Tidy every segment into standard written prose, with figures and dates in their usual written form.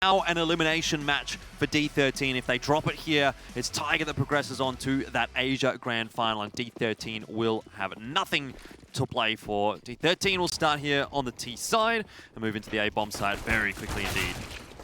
Now an elimination match for D13. If they drop it here, it's Tiger that progresses on to that Asia Grand Final, and D13 will have nothing to play for. D13 will start here on the T side and move into the A bomb side very quickly indeed.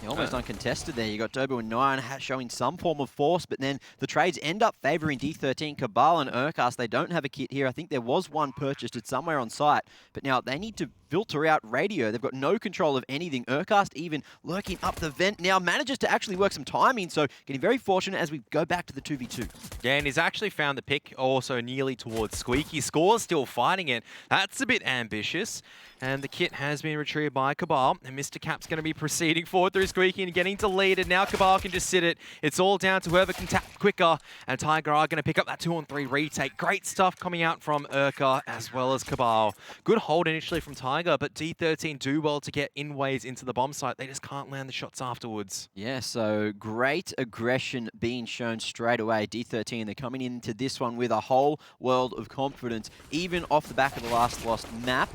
Almost uncontested there. You got Dobu and Nyan showing some form of force, but then the trades end up favouring D13. Cabal and Urkas, they don't have a kit here. I think there was one purchased. It's somewhere on site. But now they need to filter out radio. They've got no control of anything. Urkast even lurking up the vent now manages to actually work some timing, so getting very fortunate as we go back to the 2v2. Yeah, and he's actually found the pick also nearly towards Squeaky. Score's still fighting it. That's a bit ambitious. And the kit has been retrieved by Cabal. And Mr. Cap's going to be proceeding forward through Squeaky and getting deleted. Now Cabal can just sit it. It's all down to whoever can tap quicker. And Tiger are going to pick up that 2-on-3 retake. Great stuff coming out from Urka as well as Cabal. Good hold initially from Tiger, but D13 do well to get in ways into the bomb site. They just can't land the shots afterwards. Yeah, so great aggression being shown straight away. D13, they're coming into this one with a whole world of confidence, even off the back of the last lost map.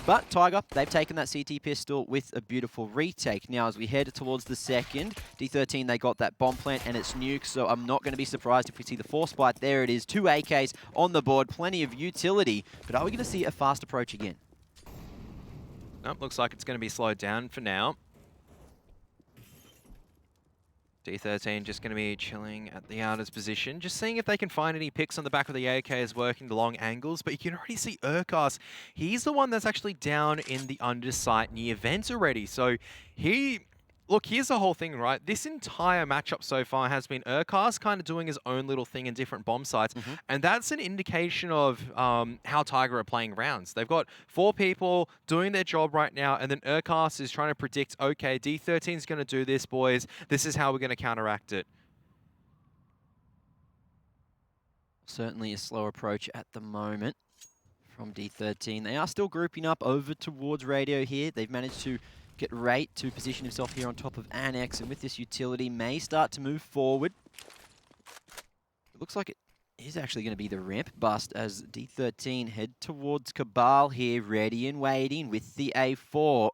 But Tiger, they've taken that CT pistol with a beautiful retake. Now, as we head towards the second, D13, they got that bomb plant and it's Nuke, so I'm not going to be surprised if we see the force spike. There it is, 2 AKs on the board, plenty of utility. But are we going to see a fast approach again? Nope, looks like it's going to be slowed down for now. D13 just going to be chilling at the outer's position, just seeing if they can find any picks on the back of the AKs working the long angles, but you can already see Urkas. He's the one that's actually down in the undersight near vent already, so look, here's the whole thing, right? This entire matchup so far has been Urkas kind of doing his own little thing in different bomb sites, and that's an indication of how Tiger are playing rounds. They've got 4 people doing their job right now, and then Urkas is trying to predict, okay, D13 is going to do this, boys. This is how we're going to counteract it. Certainly a slow approach at the moment from D13. They are still grouping up over towards radio here. They've managed to get Rate to position himself here on top of Annex, and with this utility may start to move forward. It looks like it is actually going to be the ramp bust as D13 head towards Cabal here, ready and waiting with the A4.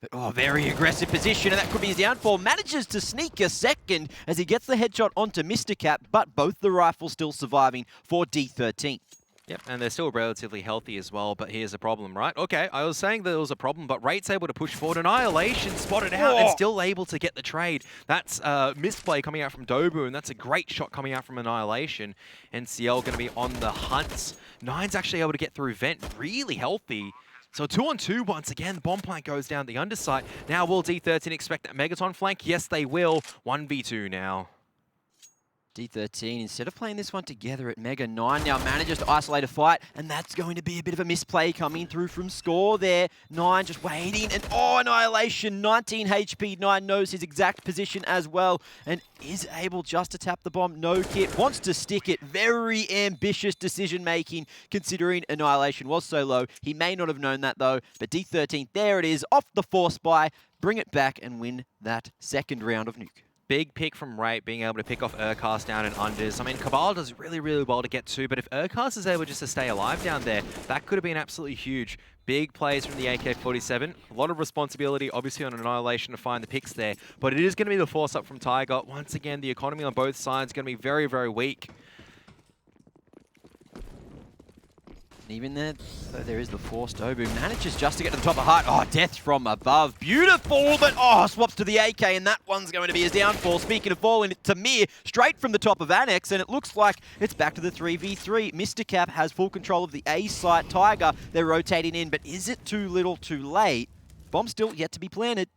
But oh, very aggressive position, and that could be his downfall. Manages to sneak a second as he gets the headshot onto Mr. Cap, but both the rifles still surviving for D13. Yep, and they're still relatively healthy as well, but here's a problem, right? Okay, I was saying there was a problem, but Rate's able to push forward. Annihilation spotted out and still able to get the trade. That's misplay coming out from Dobu, and that's a great shot coming out from Annihilation. NCL going to be on the hunt. Nine's actually able to get through vent, really healthy. So 2-on-2 once again, the bomb plant goes down the undersight. Now will D13 expect that Megaton flank? Yes, they will. 1v2 now. D13, instead of playing this one together at Mega, 9 now manages to isolate a fight, and that's going to be a bit of a misplay coming through from Score there. 9 just waiting, and oh, Annihilation, 19 HP. 9 knows his exact position as well, and is able just to tap the bomb. No kit, wants to stick it. Very ambitious decision-making, considering Annihilation was so low. He may not have known that, though, but D13, there it is, off the force buy, bring it back and win that second round of Nuke. Big pick from Rate, being able to pick off Urkas down in unders. I mean, Cabal does really, really well to get to, but if Urkas is able just to stay alive down there, that could have been absolutely huge. Big plays from the AK-47. A lot of responsibility, obviously, on Annihilation to find the picks there, but it is going to be the force up from Tiger. Once again, the economy on both sides is going to be very, very weak. Even there, though there is the force, Dobu manages just to get to the top of height. Oh, death from above. Beautiful, but oh, swaps to the AK, and that one's going to be his downfall. Speaking of falling, it's Tamir straight from the top of Annex, and it looks like it's back to the 3v3. Mr. Cap has full control of the A site. Tiger, they're rotating in, but is it too little too late? Bomb still yet to be planted.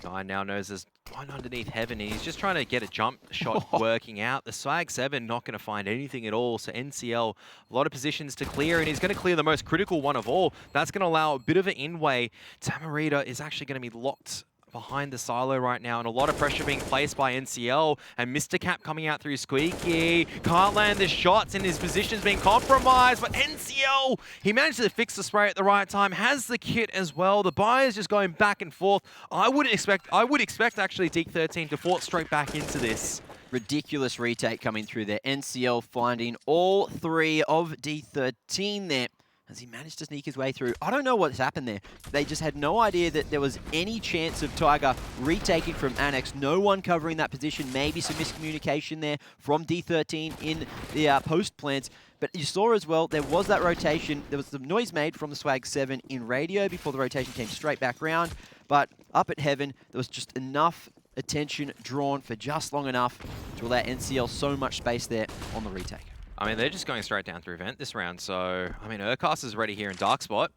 Nine now knows there's one underneath Heaven, and he's just trying to get a jump shot working out. The Swag 7 not going to find anything at all, so NCL, a lot of positions to clear, and he's going to clear the most critical one of all. That's going to allow a bit of an in-way. Tamarita is actually going to be locked behind the silo right now, and a lot of pressure being placed by NCL, and Mr. Cap coming out through Squeaky. Can't land the shots, and his position's being compromised, but NCL, he managed to fix the spray at the right time, has the kit as well. The buy is just going back and forth. I would expect actually D13 to fall straight back into this. Ridiculous retake coming through there. NCL finding all 3 of D13 there. as he managed to sneak his way through. I don't know what's happened there. They just had no idea that there was any chance of Tiger retaking from Annex. No one covering that position. Maybe some miscommunication there from D13 in the post plants. But you saw as well, there was that rotation. There was some noise made from the Swag 7 in radio before the rotation came straight back round. But up at Heaven, there was just enough attention drawn for just long enough to allow NCL so much space there on the retake. I mean, they're just going straight down through vent this round. So, I mean, Urcast is ready here in dark spot.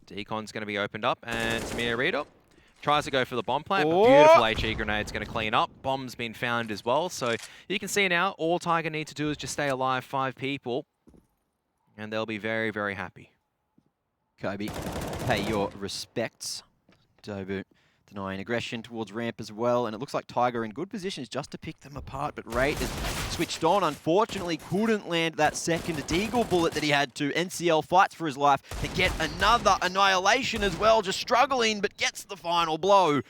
Decon's going to be opened up, and Tamir Rita tries to go for the bomb plant, but beautiful HE grenade's going to clean up. Bomb's been found as well. So you can see now, all Tiger needs to do is just stay alive, 5 people, and they'll be very, very happy. Kobe, pay your respects. Dobu denying aggression towards ramp as well, and it looks like Tiger in good positions just to pick them apart, but Rate is switched on. Unfortunately, couldn't land that second Deagle bullet that he had to. NCL fights for his life to get another annihilation as well, just struggling, but gets the final blow.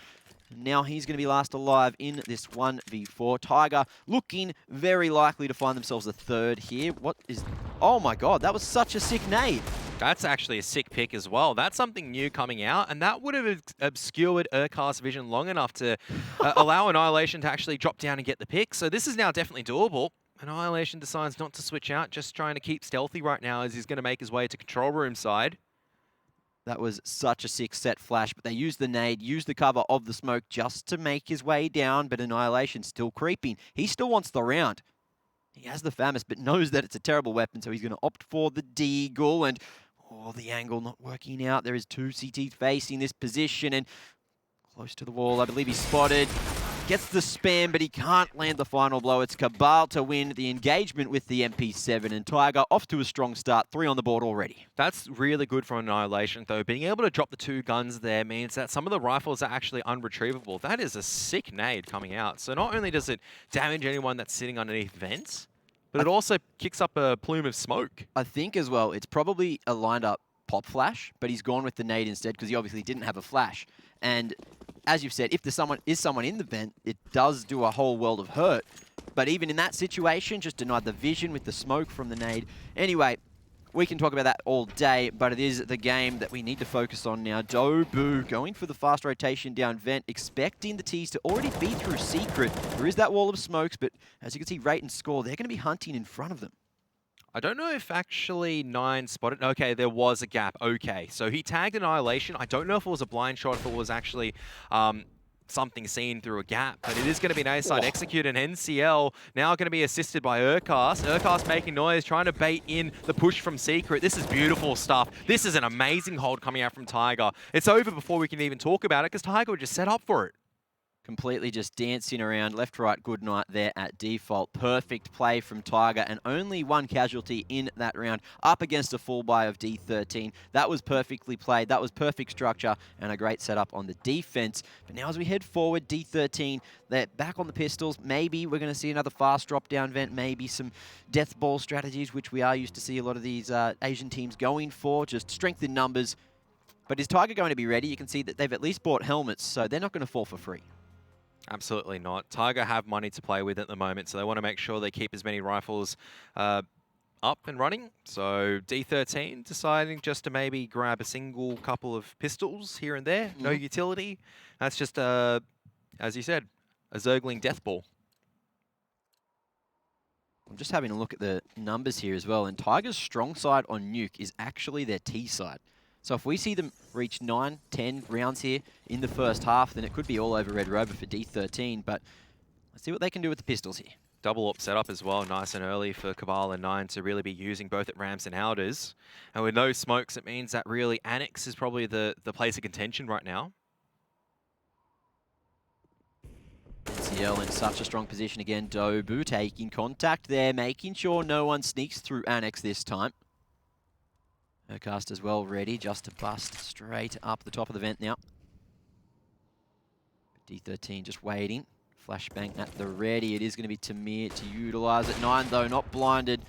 Now he's going to be last alive in this 1v4. Tiger looking very likely to find themselves a third here. What is... Oh my god, that was such a sick nade. That's actually a sick pick as well. That's something new coming out, and that would have obscured Urcast's vision long enough to allow Annihilation to actually drop down and get the pick. So this is now definitely doable. Annihilation decides not to switch out, just trying to keep stealthy right now as he's going to make his way to control room side. That was such a sick set flash, but they used the nade, used the cover of the smoke just to make his way down, but Annihilation still creeping. He still wants the round. He has the Famous, but knows that it's a terrible weapon, so he's going to opt for the Deagle, and oh, the angle not working out. There is 2 CTs facing this position, and close to the wall, I believe he's spotted. Gets the spam, but he can't land the final blow. It's Cabal to win the engagement with the MP7, and Tiger off to a strong start. 3 on the board already. That's really good for Annihilation, though. Being able to drop the 2 guns there means that some of the rifles are actually unretrievable. That is a sick nade coming out. So not only does it damage anyone that's sitting underneath vents, but it also kicks up a plume of smoke. I think as well, it's probably a lined up pop flash, but he's gone with the nade instead because he obviously didn't have a flash. And as you've said, if there's someone in the vent, it does do a whole world of hurt. But even in that situation, just denied the vision with the smoke from the nade. Anyway, we can talk about that all day, but it is the game that we need to focus on now. Dobu going for the fast rotation down vent, expecting the T's to already be through secret. There is that wall of smokes, but as you can see, Rate and Score, they're going to be hunting in front of them. I don't know if actually 9 spotted. Okay, there was a gap. Okay, so he tagged Annihilation. I don't know if it was a blind shot, if it was actually something seen through a gap, but it is going to be an A-side execute, and NCL now going to be assisted by Urcast. Urcast making noise, trying to bait in the push from Secret. This is beautiful stuff. This is an amazing hold coming out from Tiger. It's over before we can even talk about it, because Tiger would just set up for it. Completely just dancing around left, right, good night there at default. Perfect play from Tiger, and only 1 casualty in that round up against a full buy of D13. That was perfectly played. That was perfect structure and a great setup on the defense. But now as we head forward, D13, they're back on the pistols. Maybe we're going to see another fast drop down vent, maybe some death ball strategies, which we are used to see a lot of these Asian teams going for, just strength in numbers. But is Tiger going to be ready? You can see that they've at least bought helmets, so they're not going to fall for free. Absolutely not. Tiger have money to play with at the moment, so they want to make sure they keep as many rifles up and running. So D13 deciding just to maybe grab a single couple of pistols here and there. No utility. That's just, as you said, a Zergling death ball. I'm just having a look at the numbers here as well, and Tiger's strong side on Nuke is actually their T side. So if we see them reach 9, 10 rounds here in the first half, then it could be all over Red Rover for D13, but let's see what they can do with the pistols here. Double up setup as well, nice and early for Cabal and 9 to really be using both at ramps and outers. And with no smokes, it means that really Annex is probably the place of contention right now. NCL in such a strong position again. Dobu taking contact there, making sure no one sneaks through Annex this time. Urcast as well, ready just to bust straight up the top of the vent now. D13 just waiting. Flashbang at the ready. It is going to be Tamir to utilise it. 9 though, not blinded.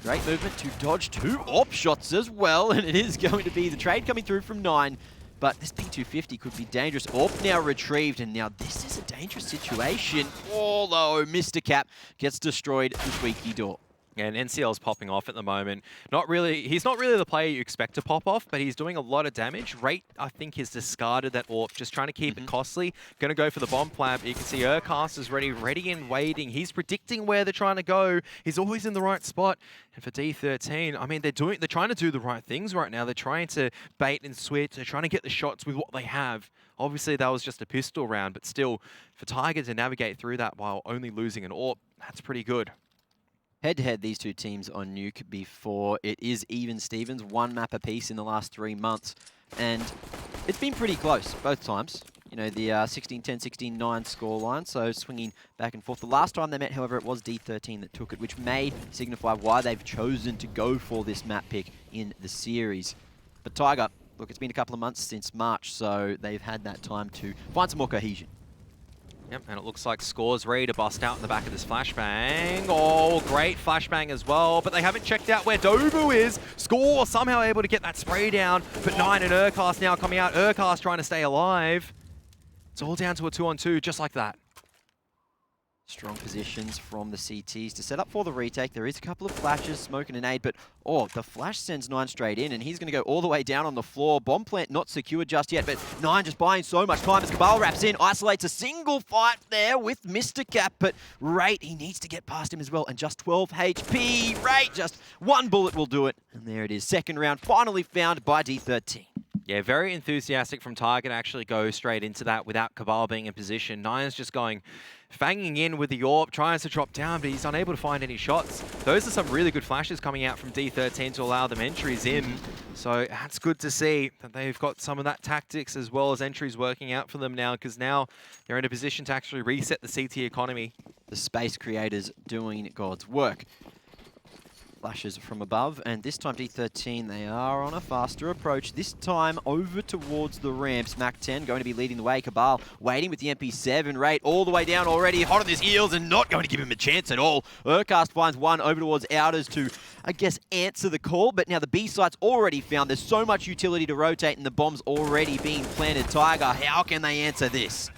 Great movement to dodge 2 op shots as well, and it is going to be the trade coming through from 9. But this P250 could be dangerous. AWP now retrieved, and now this is a dangerous situation. Although Mr. Cap gets destroyed the squeaky door. Yeah, and NCL's popping off at the moment. He's not really the player you expect to pop off, but he's doing a lot of damage. Rate, I think, has discarded that AWP, just trying to keep it costly. Going to go for the bomb plant. You can see Urcast is ready and waiting. He's predicting where they're trying to go. He's always in the right spot. And for D13, I mean, they're trying to do the right things right now. They're trying to bait and switch. They're trying to get the shots with what they have. Obviously, that was just a pistol round, but still, for Tiger to navigate through that while only losing an AWP, that's pretty good. Head-to-head, these two teams on Nuke before. It is even Stevens, one map apiece in the last 3 months. And it's been pretty close both times. You know, the 16-10, 16-9 scoreline, so swinging back and forth. The last time they met, however, it was D13 that took it, which may signify why they've chosen to go for this map pick in the series. But Tiger, look, it's been a couple of months since March, so they've had that time to find some more cohesion. Yep, and it looks like Score's ready to bust out in the back of this flashbang. Oh, great flashbang as well, but they haven't checked out where Dobu is. Score somehow able to get that spray down, but Nine and Urcast now coming out. Urcast trying to stay alive. It's all down to a 2-on-2, just like that. Strong positions from the CTs to set up for the retake. There is a couple of flashes, smoke and a nade, but oh, the flash sends Nine straight in, and he's going to go all the way down on the floor. Bomb plant not secured just yet, but Nine just buying so much time as Cabal wraps in, isolates a single fight there with Mr. Cap, but Rate, he needs to get past him as well, and just 12 HP. Rate, just one bullet will do it, and there it is. Second round finally found by D13. Yeah, very enthusiastic from Tiger to actually go straight into that without Cabal being in position. Nine's just going, fanging in with the AWP, tries to drop down, but he's unable to find any shots. Those are some really good flashes coming out from D13 to allow them entries in. So that's good to see that they've got some of that tactics as well as entries working out for them now, because now they're in a position to actually reset the CT economy. The space creators doing God's work. Flashes from above, and this time D13, they are on a faster approach. This time over towards the ramps. Mac 10 going to be leading the way. Cabal waiting with the MP7. Rate all the way down already, hot on his heels and not going to give him a chance at all. Urcast finds one over towards Outers to, I guess, answer the call, but now the B site's already found. There's so much utility to rotate and the bomb's already being planted. Tiger, how can they answer this?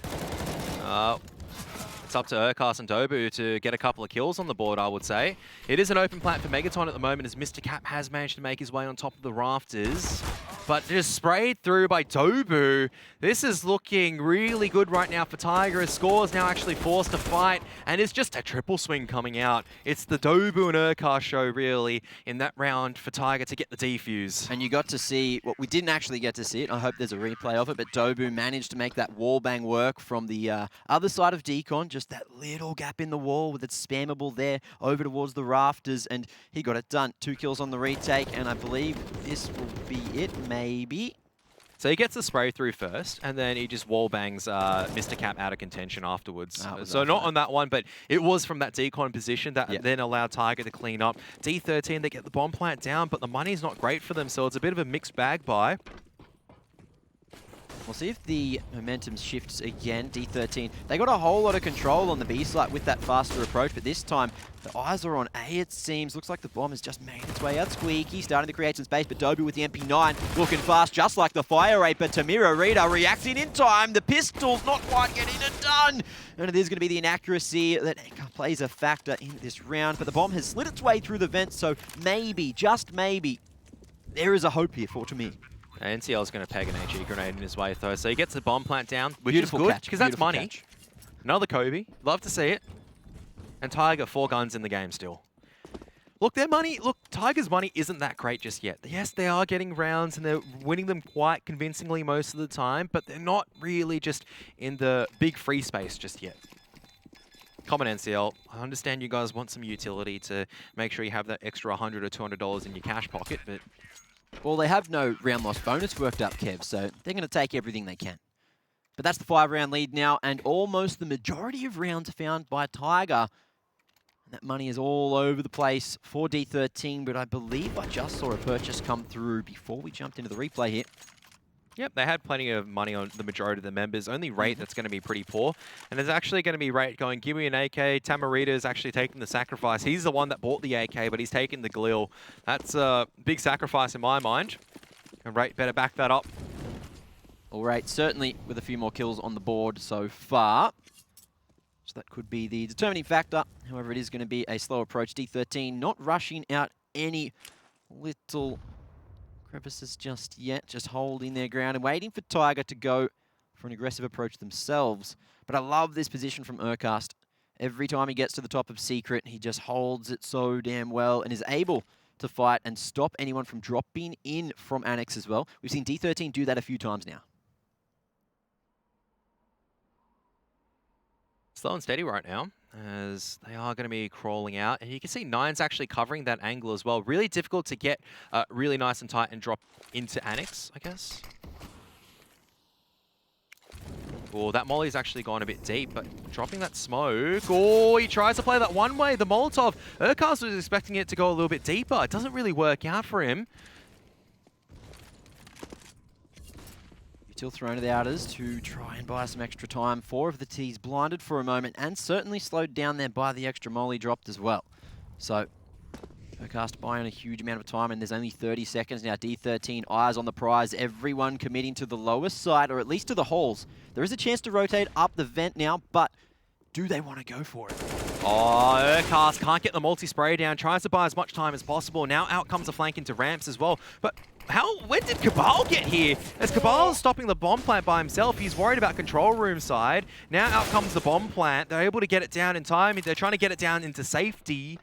It's up to Urcast and Dobu to get a couple of kills on the board, I would say. It is an open plant for Megaton at the moment as Mr. Cap has managed to make his way on top of the rafters. But just sprayed through by Dobu. This is looking really good right now for Tiger as Score's now actually forced to fight. And it's just a triple swing coming out. It's the Dobu and Urcast show, really, in that round for Tiger to get the defuse. And you got to see, well, we didn't actually get to see it. I hope there's a replay of it, but Dobu managed to make that wallbang work from the other side of Decon. Just that little gap in the wall with it spammable there over towards the rafters, and he got it done. 2 kills on the retake, and I believe this will be it, maybe. So he gets the spray through first, and then he just wall bangs Mr. Cap out of contention afterwards. So not on that one, but it was from that decon position that then allowed Tiger to clean up. D13, they get the bomb plant down, but the money's not great for them, so it's a bit of a mixed bag buy. We'll see if the momentum shifts again. D13, they got a whole lot of control on the B site with that faster approach, but this time the eyes are on A, it seems. Looks like the bomb has just made its way out. Squeaky starting to create some space, but Dobu with the MP9 looking fast, just like the fire rate, but Tamira Rita reacting in time. The pistol's not quite getting it done. And it is going to be the inaccuracy that plays a factor in this round, but the bomb has slid its way through the vents, so maybe, just maybe, there is a hope here for Tamir. NCL's going to peg an HE grenade in his way, though. So he gets the bomb plant down, which Beautiful is good, catch. because that's money. Catch. Another Kobe. Love to see it. And Tiger, 4 guns in the game still. Look, their money, Tiger's money isn't that great just yet. Yes, they are getting rounds, and they're winning them quite convincingly most of the time, but they're not really just in the big free space just yet. Come on, NCL. I understand you guys want some utility to make sure you have that extra $100 or $200 in your cash pocket, but... Well, they have no round loss bonus worked up, Kev, so they're going to take everything they can. But that's the 5-round lead now, and almost the majority of rounds found by Tiger. And that money is all over the place for D13, but I believe I just saw a purchase come through before we jumped into the replay here. Yep, they had plenty of money on the majority of the members. Only Rate that's going to be pretty poor. And there's actually going to be Rate going, give me an AK. Tamarita is actually taking the sacrifice. He's the one that bought the AK, but he's taking the Glil. That's a big sacrifice in my mind. And Rate better back that up. All right, certainly with a few more kills on the board so far. So that could be the determining factor. However, it is going to be a slow approach. D13 not rushing out any little crevices just yet, just holding their ground and waiting for Tiger to go for an aggressive approach themselves. But I love this position from Urcast. Every time he gets to the top of Secret, he just holds it so damn well and is able to fight and stop anyone from dropping in from Annex as well. We've seen D13 do that a few times now. Slow and steady right now, as they are going to be crawling out. And you can see Nine's actually covering that angle as well. Really difficult to get really nice and tight and drop into Annex, I guess. Oh, that Molly's actually gone a bit deep, but dropping that smoke. Oh, he tries to play that one way, the Molotov. Urcast was expecting it to go a little bit deeper. It doesn't really work out for him. Util thrown to the outers to try and buy some extra time. 4 of the T's blinded for a moment and certainly slowed down there by the extra molly dropped as well. So, Urcast buying a huge amount of time and there's only 30 seconds now. D13 eyes on the prize. Everyone committing to the lowest side or at least to the holes. There is a chance to rotate up the vent now, but do they want to go for it? Oh, Urcast can't get the multi-spray down. Tries to buy as much time as possible. Now out comes the flank into ramps as well. But when did Cabal get here? As Cabal is stopping the bomb plant by himself, he's worried about control room side. Now out comes the bomb plant. They're able to get it down in time. They're trying to get it down into safety.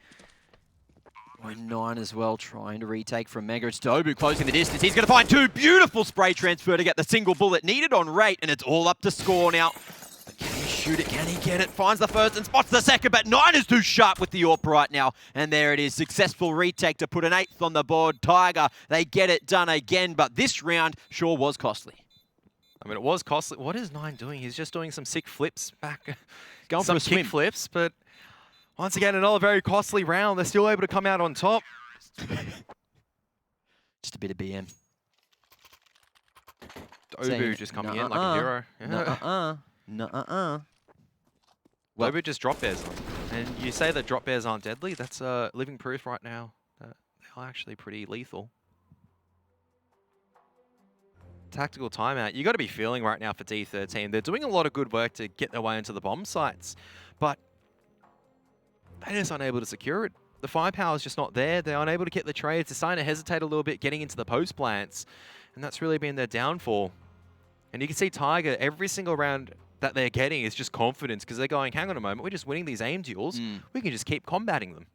And 9 as well, trying to retake from Mega. It's Dobu closing the distance. He's going to find 2 beautiful spray transfer to get the single bullet needed on rate, and it's all up to score now. But can he shoot it? Can he get it? Finds the first and spots the second, but 9 is too sharp with the AWP right now. And there it is. Successful retake to put an 8th on the board. Tiger, they get it done again, but this round sure was costly. I mean, it was costly. What is 9 doing? He's just doing some sick flips back. Going some for a swim. kick flips, but once again, another very costly round. They're still able to come out on top. Just a bit of BM. Dobu just coming in like a hero. Well, Dobu just drop bears on. And you say that drop bears aren't deadly? That's living proof right now that they are actually pretty lethal. Tactical timeout. You got to be feeling right now for D13. They're doing a lot of good work to get their way into the bomb sites, but they're just unable to secure it. The firepower is just not there. They're unable to get the trades. They're starting to hesitate a little bit getting into the post plants, and that's really been their downfall. And you can see Tiger, every single round that they're getting is just confidence because they're going, hang on a moment, we're just winning these aim duels. We can just keep combating them.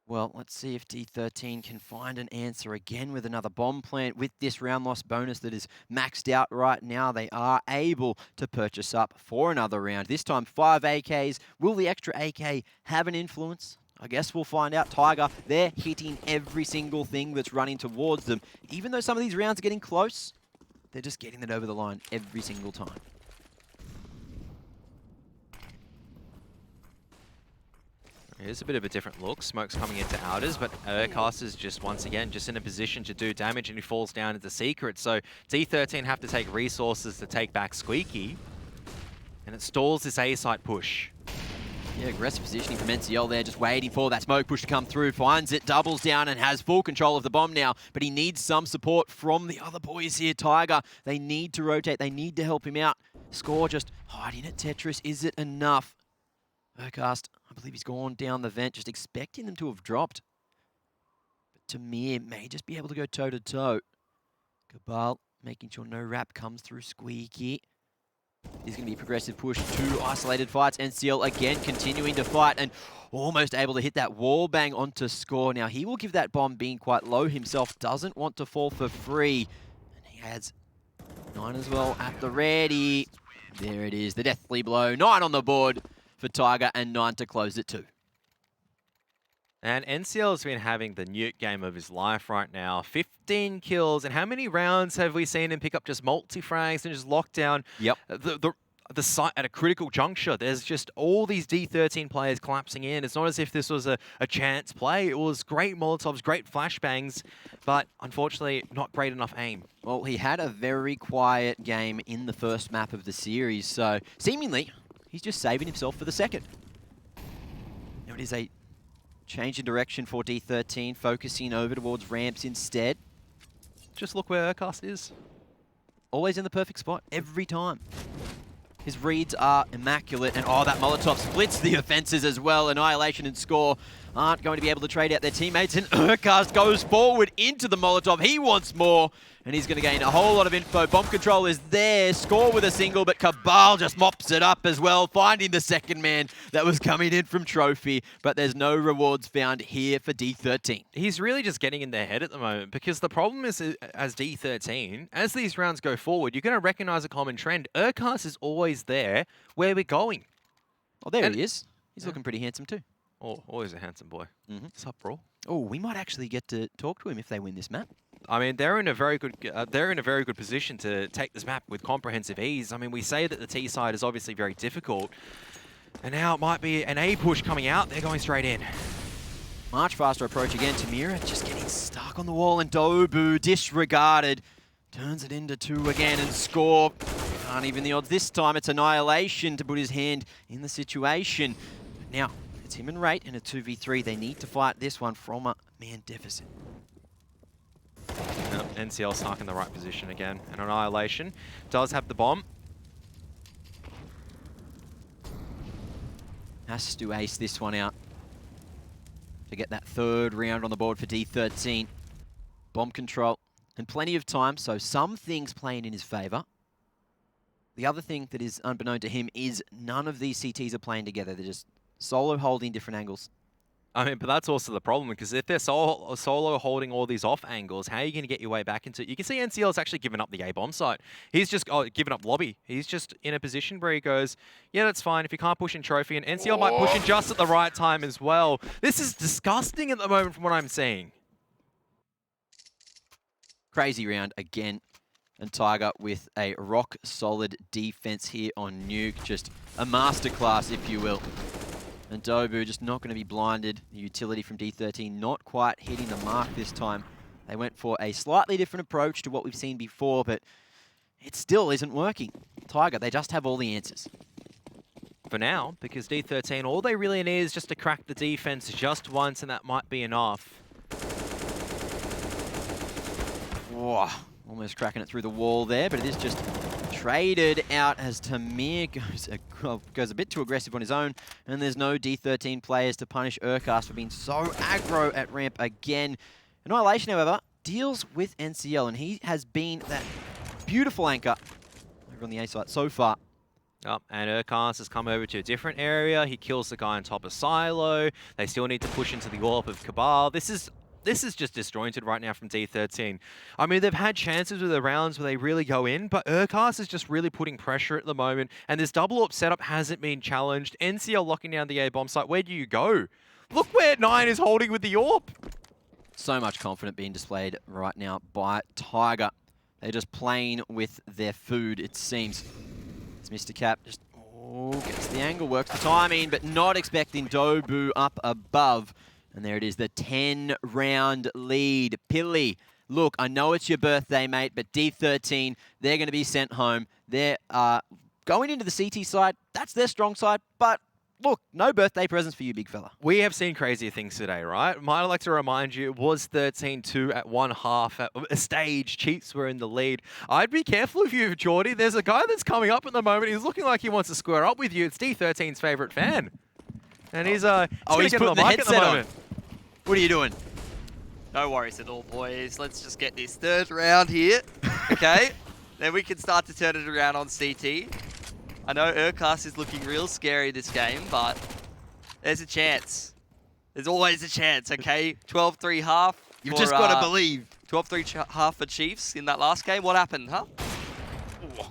Well, let's see if D13 can find an answer again with another bomb plant. With this round loss bonus that is maxed out right now, they are able to purchase up for another round. This time, 5 AKs. Will the extra AK have an influence? I guess we'll find out. Tiger, they're hitting every single thing that's running towards them. Even though some of these rounds are getting close, they're just getting it over the line every single time. Here's a bit of a different look. Smoke's coming into outers, but Urcast is just, once again, just in a position to do damage, and he falls down into Secret. So D13 have to take resources to take back Squeaky, and it stalls this A-site push. Yeah, aggressive positioning from NCL there, just waiting for that smoke push to come through. Finds it, doubles down, and has full control of the bomb now. But he needs some support from the other boys here. Tiger, they need to rotate. They need to help him out. Score just hiding at Tetris. Is it enough? Urcast, I believe he's gone down the vent, just expecting them to have dropped. But Tamir may just be able to go toe-to-toe. Cabal making sure no wrap comes through Squeaky. There's going to be a progressive push, 2 isolated fights. NCL again continuing to fight and almost able to hit that wall bang onto Score. Now he will give that bomb being quite low himself, doesn't want to fall for free. And he has 9 as well at the ready. There it is, the deathly blow. 9 on the board for Tiger and 9 to close it too. And NCL has been having the Nuke game of his life right now. 15 kills, and how many rounds have we seen him pick up just multi-frags and just lock down the site at a critical juncture? There's just all these D13 players collapsing in. It's not as if this was a chance play. It was great Molotovs, great flashbangs, but unfortunately not great enough aim. Well, he had a very quiet game in the first map of the series, so seemingly he's just saving himself for the second. Now it is a change in direction for D13, focusing over towards ramps instead. Just look where Urcast is. Always in the perfect spot, every time. His reads are immaculate, and oh, that Molotov splits the offenses as well. Annihilation and Score aren't going to be able to trade out their teammates, and Urkast goes forward into the Molotov. He wants more, and he's going to gain a whole lot of info. Bomb control is there, Score with a single, but Cabal just mops it up as well, finding the second man that was coming in from Trophy, but there's no rewards found here for D13. He's really just getting in their head at the moment, because the problem is, as D13, as these rounds go forward, you're going to recognize a common trend. Urkast is always there where we're going. Oh, there he is. He's looking pretty handsome too. Oh, always a handsome boy. What's up, bro? Oh, we might actually get to talk to him if they win this map. I mean, they're in a very good position to take this map with comprehensive ease. I mean, we say that the T side is obviously very difficult, and now it might be an A push coming out. They're going straight in. Much faster approach again. Tamira just getting stuck on the wall, and Dobu disregarded. Turns it into 2 again, and Score can't even the odds. This time it's Annihilation to put his hand in the situation. Now, it's him and Rate in a 2v3. They need to fight this one from a man deficit. Yep, NCL stuck in the right position again. And Annihilation does have the bomb. Has to ace this one out to get that 3rd round on the board for D13. Bomb control and plenty of time, so some things playing in his favour. The other thing that is unbeknown to him is none of these CTs are playing together. They're just solo holding different angles. I mean, but that's also the problem, because if they're solo holding all these off angles, how are you going to get your way back into it? You can see NCL's actually given up the A bomb site. He's just given up lobby. He's just in a position where he goes, yeah, that's fine. If you can't push in trophy, and NCL might push in just at the right time as well. This is disgusting at the moment from what I'm seeing. Crazy round again. And Tiger with a rock-solid defense here on Nuke. Just a masterclass, if you will. And Dobu just not going to be blinded. The utility from D13 not quite hitting the mark this time. They went for a slightly different approach to what we've seen before, but it still isn't working. Tiger, they just have all the answers. For now, because D13, all they really need is just to crack the defense just once, and that might be enough. Whoa, almost cracking it through the wall there, but it is just traded out as Tamir goes a bit too aggressive on his own, and there's no D13 players to punish Urkast for being so aggro at ramp again. Annihilation, however, deals with NCL, and he has been that beautiful anchor over on the A site so far. Oh, and Urkast has come over to a different area. He kills the guy on top of Silo. They still need to push into the AWP of Cabal. This is just disjointed right now from D13. I mean, they've had chances with the rounds where they really go in, but Urkast is just really putting pressure at the moment, and this double AWP setup hasn't been challenged. NCL locking down the A bomb site. Where do you go? Look where 9 is holding with the AWP. So much confidence being displayed right now by Tiger. They're just playing with their food, it seems. It's Mr. Cap just gets the angle, works the timing, but not expecting Dobu up above. And there it is, the 10-round lead. Pilly, look, I know it's your birthday, mate, but D13, they're going to be sent home. They're going into the CT side. That's their strong side, but look, no birthday presents for you, big fella. We have seen crazier things today, right? Might like to remind you, it was 13-2 at one half. At a stage, Chiefs were in the lead. I'd be careful of you, Geordie. There's a guy that's coming up at the moment. He's looking like he wants to square up with you. It's D13's favourite fan. And he's he's putting the headset on. What are you doing? No worries at all, boys. Let's just get this 3rd round here, okay? Then we can start to turn it around on CT. I know Urkast is looking real scary this game, but there's a chance. There's always a chance, okay? 12-3 half. You've just got to believe. 12-3 half for Chiefs in that last game. What happened, huh?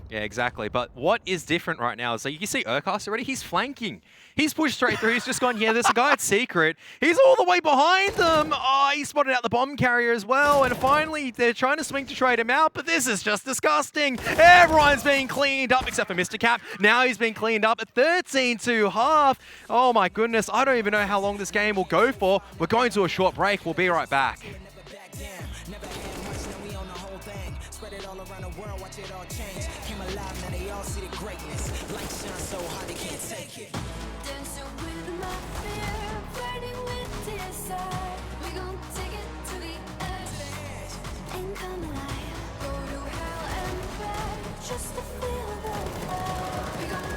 Yeah, exactly. But what is different right now is, so you can see Urkast already, he's flanking. He's pushed straight through. He's just gone, yeah, there's a guy at Secret. He's all the way behind them. Oh, he spotted out the bomb carrier as well. And finally, they're trying to swing to trade him out, but this is just disgusting. Everyone's being cleaned up except for Mr. Cap. Now he's been cleaned up at 13-2 half. Oh my goodness, I don't even know how long this game will go for. We're going to a short break. We'll be right back. Spread it all around the world, watch it all change. Came alive, now they all see the greatness. Light shines so hard they can't take it. Dancing with my fear, fighting with desire. We gon' take it to the edge and come alive. Go to hell and back just to feel the fire. We gon'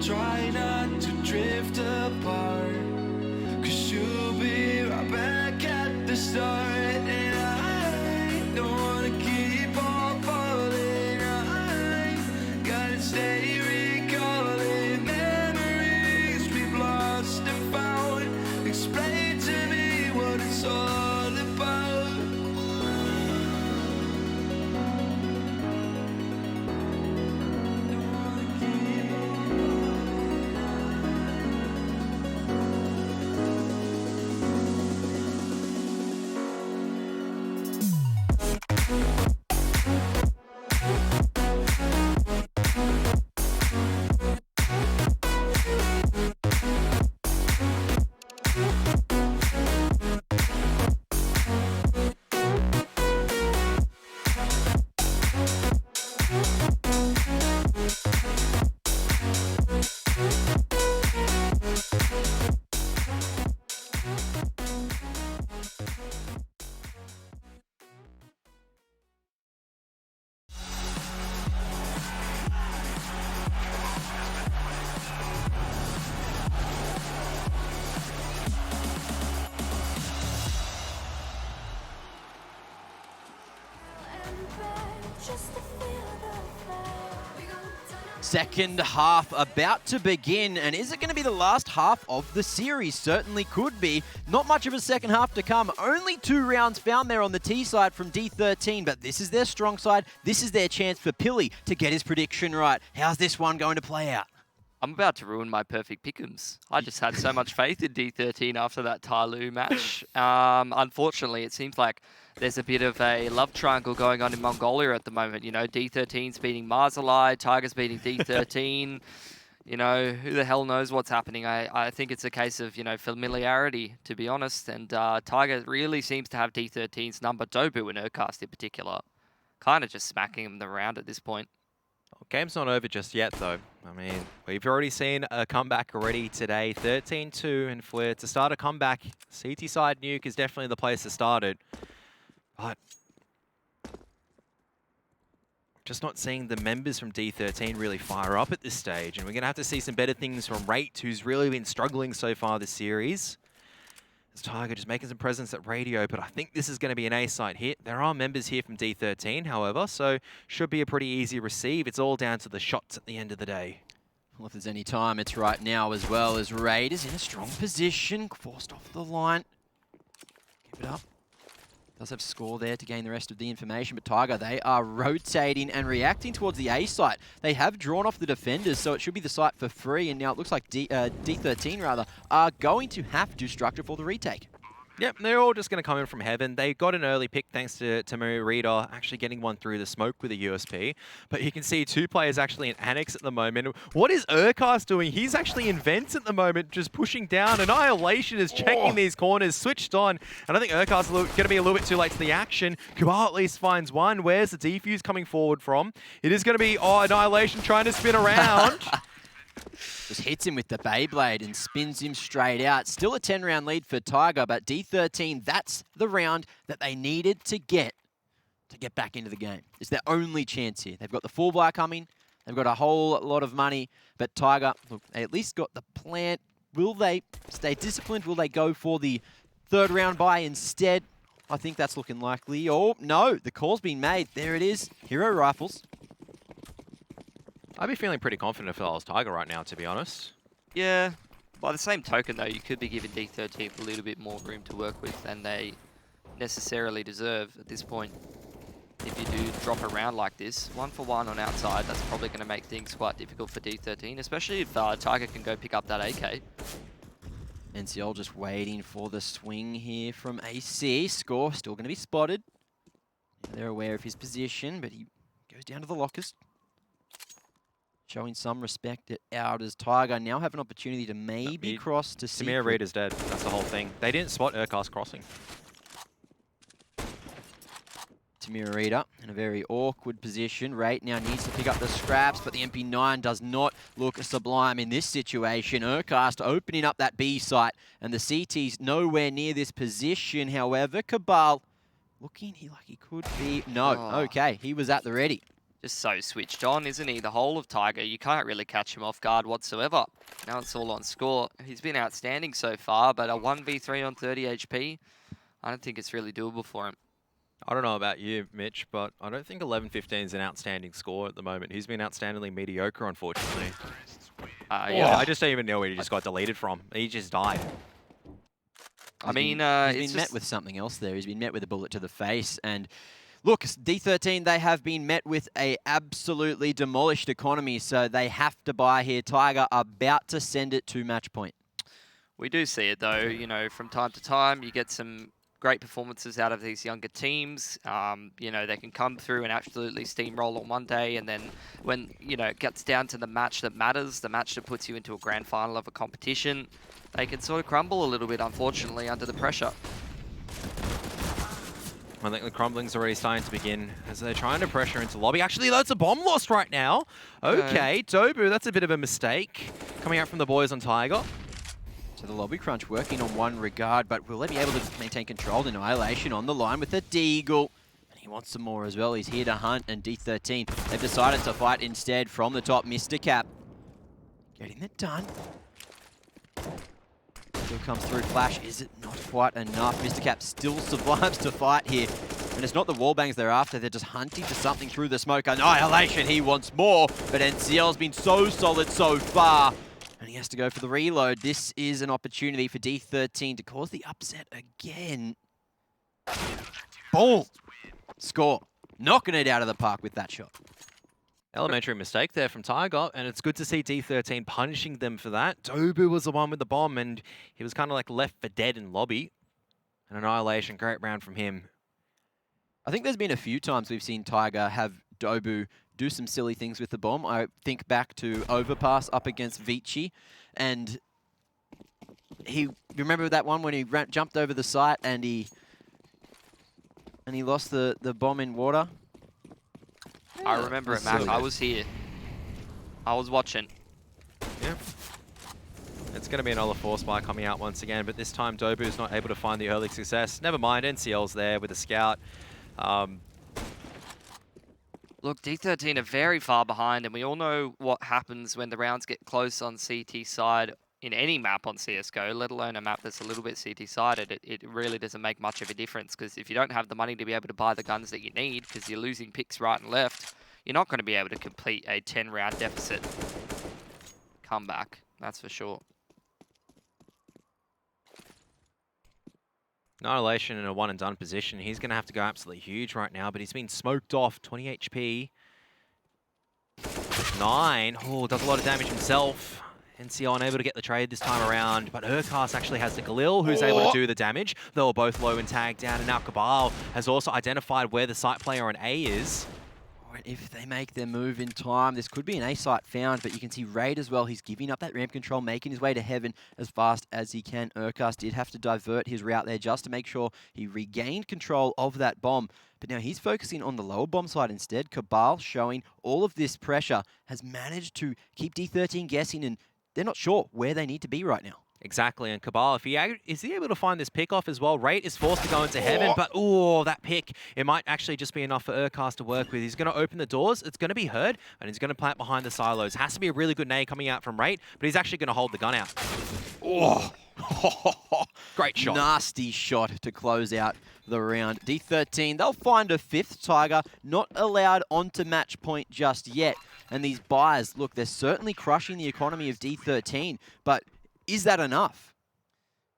Try not to drift apart, 'cause you'll be right back at the start. And I don't wanna keep on falling. I gotta stay recalling memories we've lost and found. Explain to me what it's all about. Just to feel the fire. We gon' turn up. Second half about to begin, and is it going to be the last half of the series? Certainly could be. Not much of a second half to come. Only 2 rounds found there on the T side from D13, but this is their strong side. This is their chance for Pilly to get his prediction right. How's this one going to play out? I'm about to ruin my perfect pick'ems. I just had so much faith in D13 after that Tyloo match. Unfortunately, it seems like there's a bit of a love triangle going on in Mongolia at the moment. You know, D13's beating Marzalai, Tiger's beating D13. You know, who the hell knows what's happening? I think it's a case of, you know, familiarity, to be honest. And Tiger really seems to have D13's number, Dobu and Urcast in particular. Kind of just smacking them around at this point. Game's not over just yet, though. I mean, we've already seen a comeback already today, 13-2, and for to start a comeback, CT side Nuke is definitely the place to start it. But just not seeing the members from D13 really fire up at this stage, and we're going to have to see some better things from Rate, who's really been struggling so far this series. As Tiger just making some presence at radio, but I think this is going to be an A-side hit. There are members here from D13, however, so should be a pretty easy receive. It's all down to the shots at the end of the day. Well, if there's any time, it's right now as well, as Raid is in a strong position, forced off the line. Give it up. Does have score there to gain the rest of the information, but Tiger, they are rotating and reacting towards the A site. They have drawn off the defenders, so it should be the site for free, and now it looks like D13 rather are going to have to structure for the retake. Yep, they're all just going to come in from heaven. They got an early pick thanks to Maria Rita actually getting one through the smoke with a USP. But you can see 2 players actually in Annex at the moment. What is Urcast doing? He's actually in Vents at the moment, just pushing down. Annihilation is checking these corners, switched on. And I think Urcast is going to be a little bit too late to the action. Kubar at least finds one. Where's the defuse coming forward from? It is going to be, Annihilation trying to spin around. Just hits him with the Beyblade and spins him straight out. Still a 10-round lead for Tiger, but D13, that's the round that they needed to get back into the game. It's their only chance here. They've got the full buy coming. They've got a whole lot of money, but Tiger, look, they at least got the plan. Will they stay disciplined? Will they go for the 3rd round buy instead? I think that's looking likely. Oh, no, the call's been made. There it is. Hero Rifles. I'd be feeling pretty confident if I was Tiger right now, to be honest. Yeah, by the same token, though, you could be giving D13 a little bit more room to work with than they necessarily deserve at this point. If you do drop a round like this, 1-for-1 on outside, that's probably going to make things quite difficult for D13, especially if Tiger can go pick up that AK. NCL just waiting for the swing here from AC. Score still going to be spotted. They're aware of his position, but he goes down to the lockers. showing some respect out as Tiger now have an opportunity to maybe cross to Samir Secret. Reed is dead. That's the whole thing. They didn't spot Urkast crossing. Tamir Reader in a very awkward position. Rate now needs to pick up the scraps, but the MP9 does not look sublime in this situation. Urkast opening up that B site, and the CT's nowhere near this position. However, Cabal looking like he could be... No, okay, he was at the ready. Just so switched on, isn't he? The whole of Tiger, you can't really catch him off guard whatsoever. Now it's all on score. He's been outstanding so far, but a 1v3 on 30 HP, I don't think it's really doable for him. I don't know about you, Mitch, but I don't think 11-15 is an outstanding score at the moment. He's been outstandingly mediocre, unfortunately. Yeah. I just don't even know where he just got deleted from. He just died. I mean, he's been met with something else there. He's been met with a bullet to the face. And look, D13, they have been met with a absolutely demolished economy, so they have to buy here. Tiger about to send it to match point. We do see it though, you know, from time to time you get some great performances out of these younger teams. You know, they can come through and absolutely steamroll on one day, and then when, you know, it gets down to the match that matters, the match that puts you into a grand final of a competition, they can sort of crumble a little bit, unfortunately, under the pressure. I think the crumbling's already starting to begin as they're trying to pressure into lobby. Actually, that's a bomb lost right now. Okay, Dobu, that's a bit of a mistake coming out from the boys on Tiger. So the lobby crunch working on one regard, but will they be able to maintain control? Annihilation on the line with the Deagle. And he wants some more as well. He's here to hunt, and D13, they've decided to fight instead from the top. Mr. Cap getting it done. Still comes through Flash. Is it not quite enough? Mr. Cap still survives to fight here. And it's not the wall bangs they're after. They're just hunting for something through the smoke. Annihilation, he wants more. But NCL's been so solid so far. And he has to go for the reload. This is an opportunity for D13 to cause the upset again. Boom! Score. Knocking it out of the park with that shot. Elementary mistake there from Tiger, and it's good to see D13 punishing them for that. Dobu was the one with the bomb, and he was kind of like left for dead in lobby. An Annihilation, great round from him. I think there's been a few times we've seen Tiger have Dobu do some silly things with the bomb. I think back to Overpass up against Vici, and remember that one when he jumped over the site and he lost the bomb in water? I remember it, Mac. I was here. I was watching. Yeah. It's going to be another force spy coming out once again, but this time Dobu's not able to find the early success. Never mind, NCL's there with a scout. Look, D13 are very far behind, and we all know what happens when the rounds get close on CT side in any map on CSGO, let alone a map that's a little bit CT-sided. It really doesn't make much of a difference, because if you don't have the money to be able to buy the guns that you need, because you're losing picks right and left, you're not going to be able to complete a 10-round deficit comeback, that's for sure. Annihilation in a one-and-done position. He's going to have to go absolutely huge right now, but he's been smoked off. 20 HP. 9. Oh, does a lot of damage himself. NCL unable to get the trade this time around, but Urkast actually has the Galil who's able to do the damage. They were both low and tagged down, and now Cabal has also identified where the site player on A is. If they make their move in time, this could be an A site found, but you can see Raid as well. He's giving up that ramp control, making his way to heaven as fast as he can. Urkast did have to divert his route there just to make sure he regained control of that bomb. But now he's focusing on the lower bomb side instead. Cabal, showing all of this pressure, has managed to keep D13 guessing, and they're not sure where they need to be right now. Exactly, and Cabal, is he able to find this pick off as well? Rate is forced to go into heaven, but that pick, it might actually just be enough for Urkast to work with. He's going to open the doors, it's going to be heard, and he's going to plant behind the silos. Has to be a really good nade coming out from Rate, but he's actually going to hold the gun out. Great shot. Nasty shot to close out the round. D13, they'll find a fifth. Tiger not allowed onto match point just yet. And these buys, look, they're certainly crushing the economy of D13, but is that enough?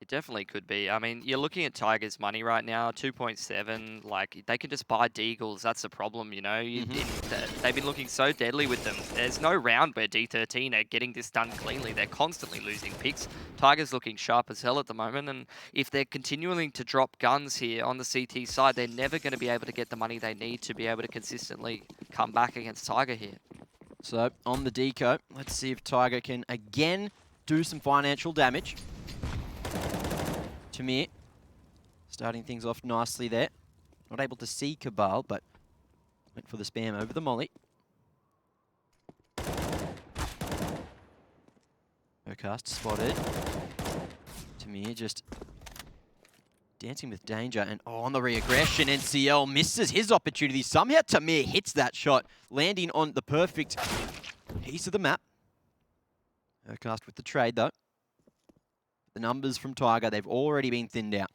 It definitely could be. I mean, you're looking at Tiger's money right now, 2.7. Like, they can just buy Deagles. That's the problem, you know? They've been looking so deadly with them. There's no round where D13 are getting this done cleanly. They're constantly losing picks. Tiger's looking sharp as hell at the moment, and if they're continuing to drop guns here on the CT side, they're never going to be able to get the money they need to be able to consistently come back against Tiger here. So, on the deco, let's see if Tiger can again do some financial damage. Tamir starting things off nicely there. Not able to see Cabal, but went for the spam over the molly. Ocast spotted. Tamir just dancing with danger, and on the re-aggression, NCL misses his opportunity. Somehow Tamir hits that shot, landing on the perfect piece of the map. Ocast with the trade though. The numbers from Tiger, they've already been thinned out.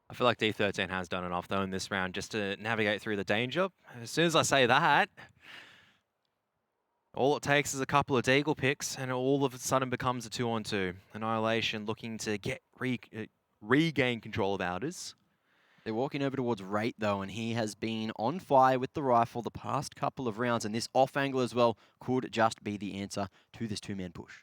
I feel like D13 has done enough though in this round just to navigate through the danger. As soon as I say that, all it takes is a couple of Deagle picks and it all of a sudden becomes a 2-on-2. Annihilation looking to get regain control of Outers. They're walking over towards Rate though, and he has been on fire with the rifle the past couple of rounds, and this off angle as well could just be the answer to this two-man push.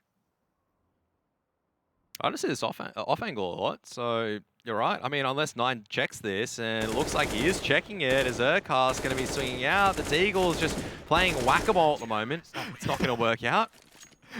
I don't see this off angle a lot, so you're right. I mean, unless 9 checks this, and it looks like he is checking it, as Urcast's going to be swinging out. The Deagle's just playing whack-a-mole at the moment. It's not going to work out.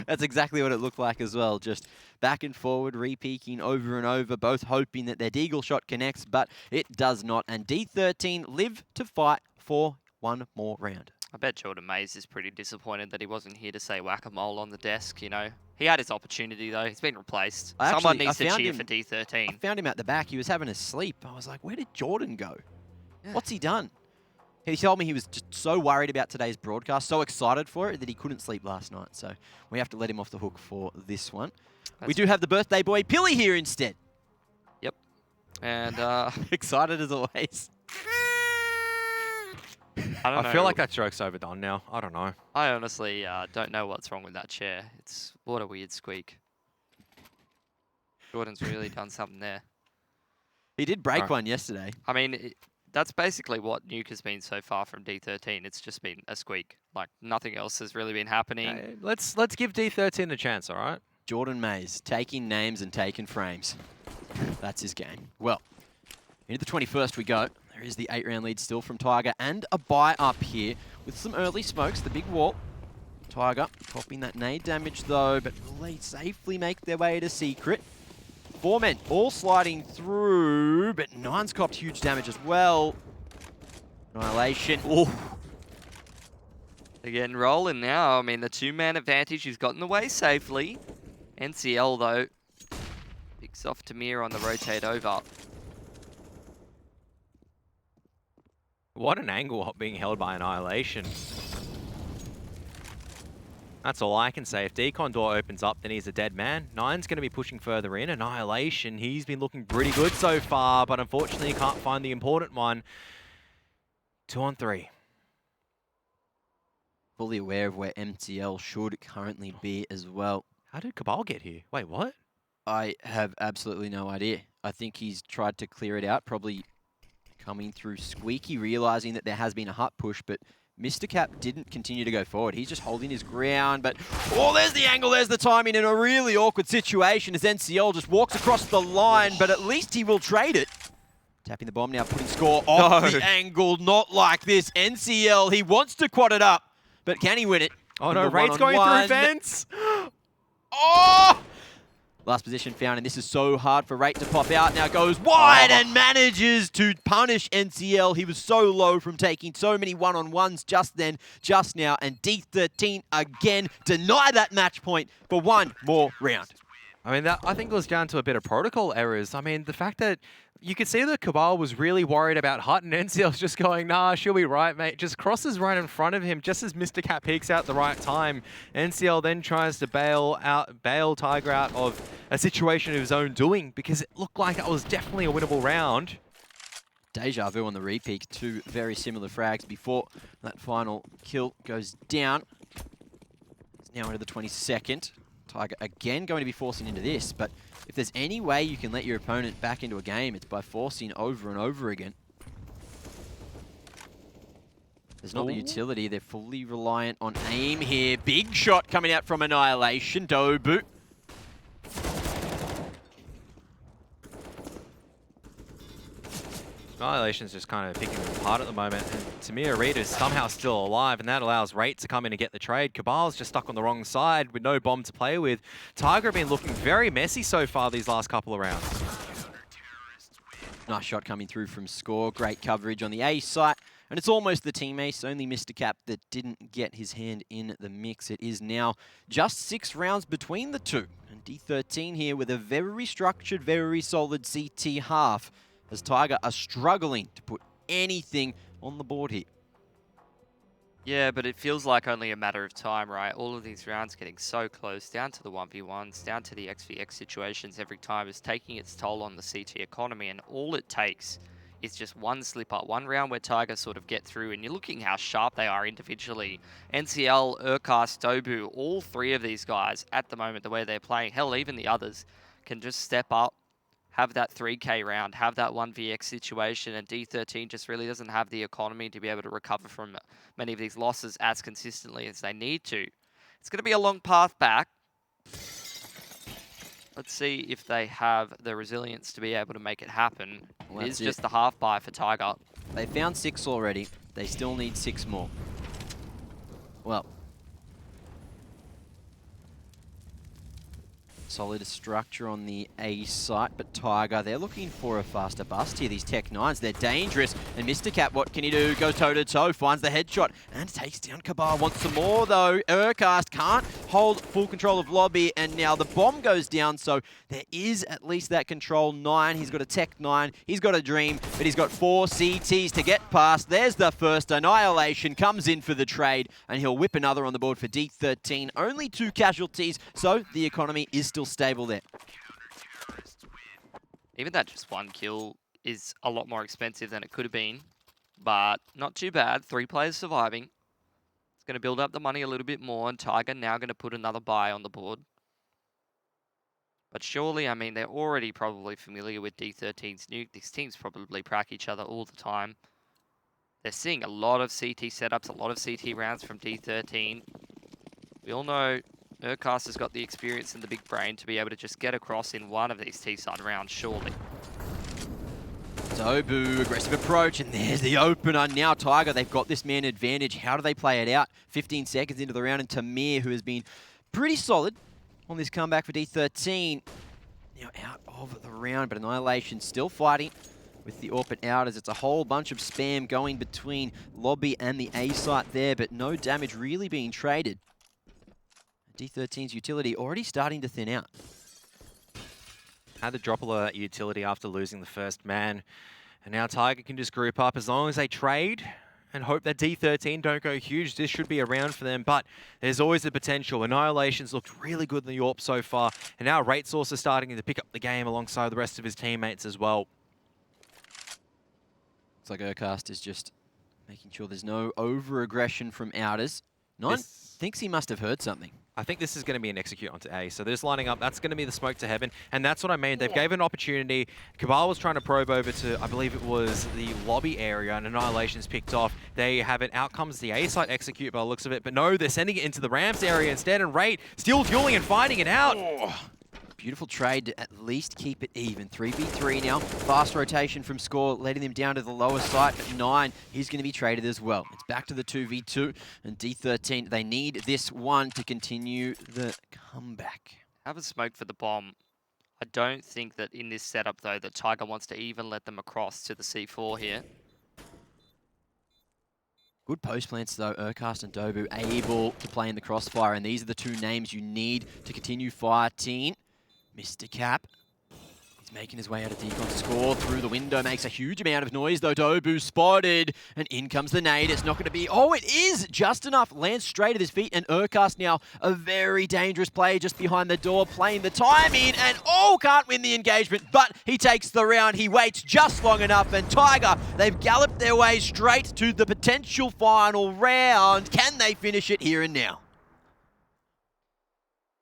That's exactly what it looked like as well. Just back and forward, re-peeking over and over, both hoping that their Deagle shot connects, but it does not. And D13 live to fight for one more round. I bet Jordan Mays is pretty disappointed that he wasn't here to say whack-a-mole on the desk, you know. He had his opportunity, though. He's been replaced. Someone needs to cheer for D13. I found him at the back. He was having a sleep. I was like, where did Jordan go? Yeah. What's he done? He told me he was just so worried about today's broadcast, so excited for it, that he couldn't sleep last night. So we have to let him off the hook for this one. We do have the birthday boy, Pilly, here instead. Yep. And excited as always. I feel like that joke's overdone now. I don't know. I honestly don't know what's wrong with that chair. It's what a weird squeak. Jordan's really done something there. He did break one yesterday. I mean, that's basically what Nuke has been so far from D13. It's just been a squeak. Like, nothing else has really been happening. Let's give D13 a chance, all right? Jordan Mays, taking names and taking frames. That's his game. Well, into the 21st we go. There is the 8-round lead still from Tiger, and a buy up here with some early smokes, the big wall. Tiger popping that nade damage though, but will they safely make their way to Secret? 4 men all sliding through, but 9's copped huge damage as well. Annihilation. Oh. They're getting rolling now. I mean, the 2-man advantage, he's gotten away safely. NCL though, picks off Tamir on the rotate over. What an angle being held by Annihilation. That's all I can say. If Decon door opens up, then he's a dead man. 9's going to be pushing further in. Annihilation, he's been looking pretty good so far, but unfortunately he can't find the important one. 2-on-3. Fully aware of where MTL should currently be as well. How did Cabal get here? Wait, what? I have absolutely no idea. I think he's tried to clear it out, probably coming through squeaky, realizing that there has been a hut push, but Mr. Cap didn't continue to go forward. He's just holding his ground, but oh, there's the angle, there's the timing in a really awkward situation as NCL just walks across the line, but at least he will trade it. Tapping the bomb now, putting score off the angle, not like this. NCL, he wants to quad it up, but can he win it? Oh no, Raid's going through fence. Oh! Last position found, and this is so hard for Rate to pop out. Now goes wide and manages to punish NCL. He was so low from taking so many one-on-ones just then, just now, and D13 again deny that match point for one more round. I mean, that I think goes down to a bit of protocol errors. I mean, the fact that you could see that Cabal was really worried about Hut, and NCL's just going, nah, she'll be right, mate. Just crosses right in front of him, just as Mr. Cat peeks out the right time. NCL then tries to bail Tiger out of a situation of his own doing, because it looked like that was definitely a winnable round. Deja vu on the repeat, 2 very similar frags before that final kill goes down. It's now into the 22nd. Tiger again going to be forcing into this, but if there's any way you can let your opponent back into a game, it's by forcing over and over again. There's not the utility, they're fully reliant on aim here. Big shot coming out from Annihilation, Dobu. Annihilation's just kind of picking them apart at the moment. And Tamir Reed is somehow still alive, and that allows Rate to come in and get the trade. Cabal's just stuck on the wrong side with no bomb to play with. Tiger have been looking very messy so far these last couple of rounds. Nice shot coming through from Score. Great coverage on the A site. And it's almost the team ace, only Mr. Cap that didn't get his hand in the mix. It is now just 6 rounds between the two. And D13 here with a very structured, very solid CT half, as Tiger are struggling to put anything on the board here. Yeah, but it feels like only a matter of time, right? All of these rounds getting so close, down to the 1v1s, down to the XVX situations every time is taking its toll on the CT economy, and all it takes is just one slip up, one round where Tiger sort of get through, and you're looking how sharp they are individually. NCL, Urkas, Dobu, all 3 of these guys at the moment, the way they're playing, hell, even the others, can just step up, have that 3K round, have that 1vx situation, and D13 just really doesn't have the economy to be able to recover from many of these losses as consistently as they need to. It's going to be a long path back. Let's see if they have the resilience to be able to make it happen. Well, it is just the half buy for Tiger. They found 6 already. They still need 6 more. Well, solid structure on the A site, but Tiger, they're looking for a faster bust here. These Tech 9s, they're dangerous. And Mr. Cat, what can he do? Goes toe-to-toe, finds the headshot, and takes down Cabal. Wants some more, though. Urcast can't hold full control of lobby, and now the bomb goes down, so there is at least that control. 9, he's got a Tech 9, he's got a Dream, but he's got 4 CTs to get past. There's the first. Annihilation comes in for the trade, and he'll whip another on the board for D13. Only 2 casualties, so the economy is still stable there. Even that just 1 kill is a lot more expensive than it could have been, but not too bad. 3 players surviving. It's going to build up the money a little bit more, and Tiger now going to put another buy on the board. But surely, I mean, they're already probably familiar with D13's Nuke. These teams probably prac each other all the time. They're seeing a lot of CT setups, a lot of CT rounds from D13. We all know Urkas has got the experience and the big brain to be able to just get across in one of these T-side rounds, surely. Dobu, aggressive approach, and there's the opener. Now Tiger, they've got this man advantage. How do they play it out? 15 seconds into the round, and Tamir, who has been pretty solid on this comeback for D13, now out of the round, but Annihilation still fighting with the AWP out, as it's a whole bunch of spam going between lobby and the A site there, but no damage really being traded. D13's utility already starting to thin out. Had to drop a lot of that utility after losing the first man. And now Tiger can just group up as long as they trade and hope that D13 don't go huge. This should be a round for them, but there's always the potential. Annihilation's looked really good in the AWP so far, and now Rate's also starting to pick up the game alongside the rest of his teammates as well. Looks like Urcast is just making sure there's no over-aggression from outers. Nine thinks he must have heard something. I think this is going to be an execute onto A. So they're just lining up. That's going to be the smoke to heaven. And that's what I mean. They've gave an opportunity. Cabal was trying to probe over to, I believe it was the lobby area, and Annihilation's picked off. They have it. Out comes the A site execute by the looks of it. But no, they're sending it into the ramps area instead. And Rate still dueling and fighting it out. Oh. Beautiful trade to at least keep it even. 3v3 now. Fast rotation from Score, letting them down to the lower site. But 9, he's going to be traded as well. It's back to the 2v2. And D13, they need this one to continue the comeback. Have a smoke for the bomb. I don't think that in this setup, though, that Tiger wants to even let them across to the C4 here. Good post plants, though. Urcast and Dobu able to play in the crossfire. And these are the 2 names you need to continue fighting. Mr. Cap, he's making his way out of decon. Score through the window, makes a huge amount of noise though. Dobu spotted, and in comes the nade. It's not going to be, oh, it is just enough. Lands straight at his feet, and Urcast now a very dangerous play just behind the door, playing the timing, and oh, can't win the engagement, but he takes the round. He waits just long enough, and Tiger, they've galloped their way straight to the potential final round. Can they finish it here and now?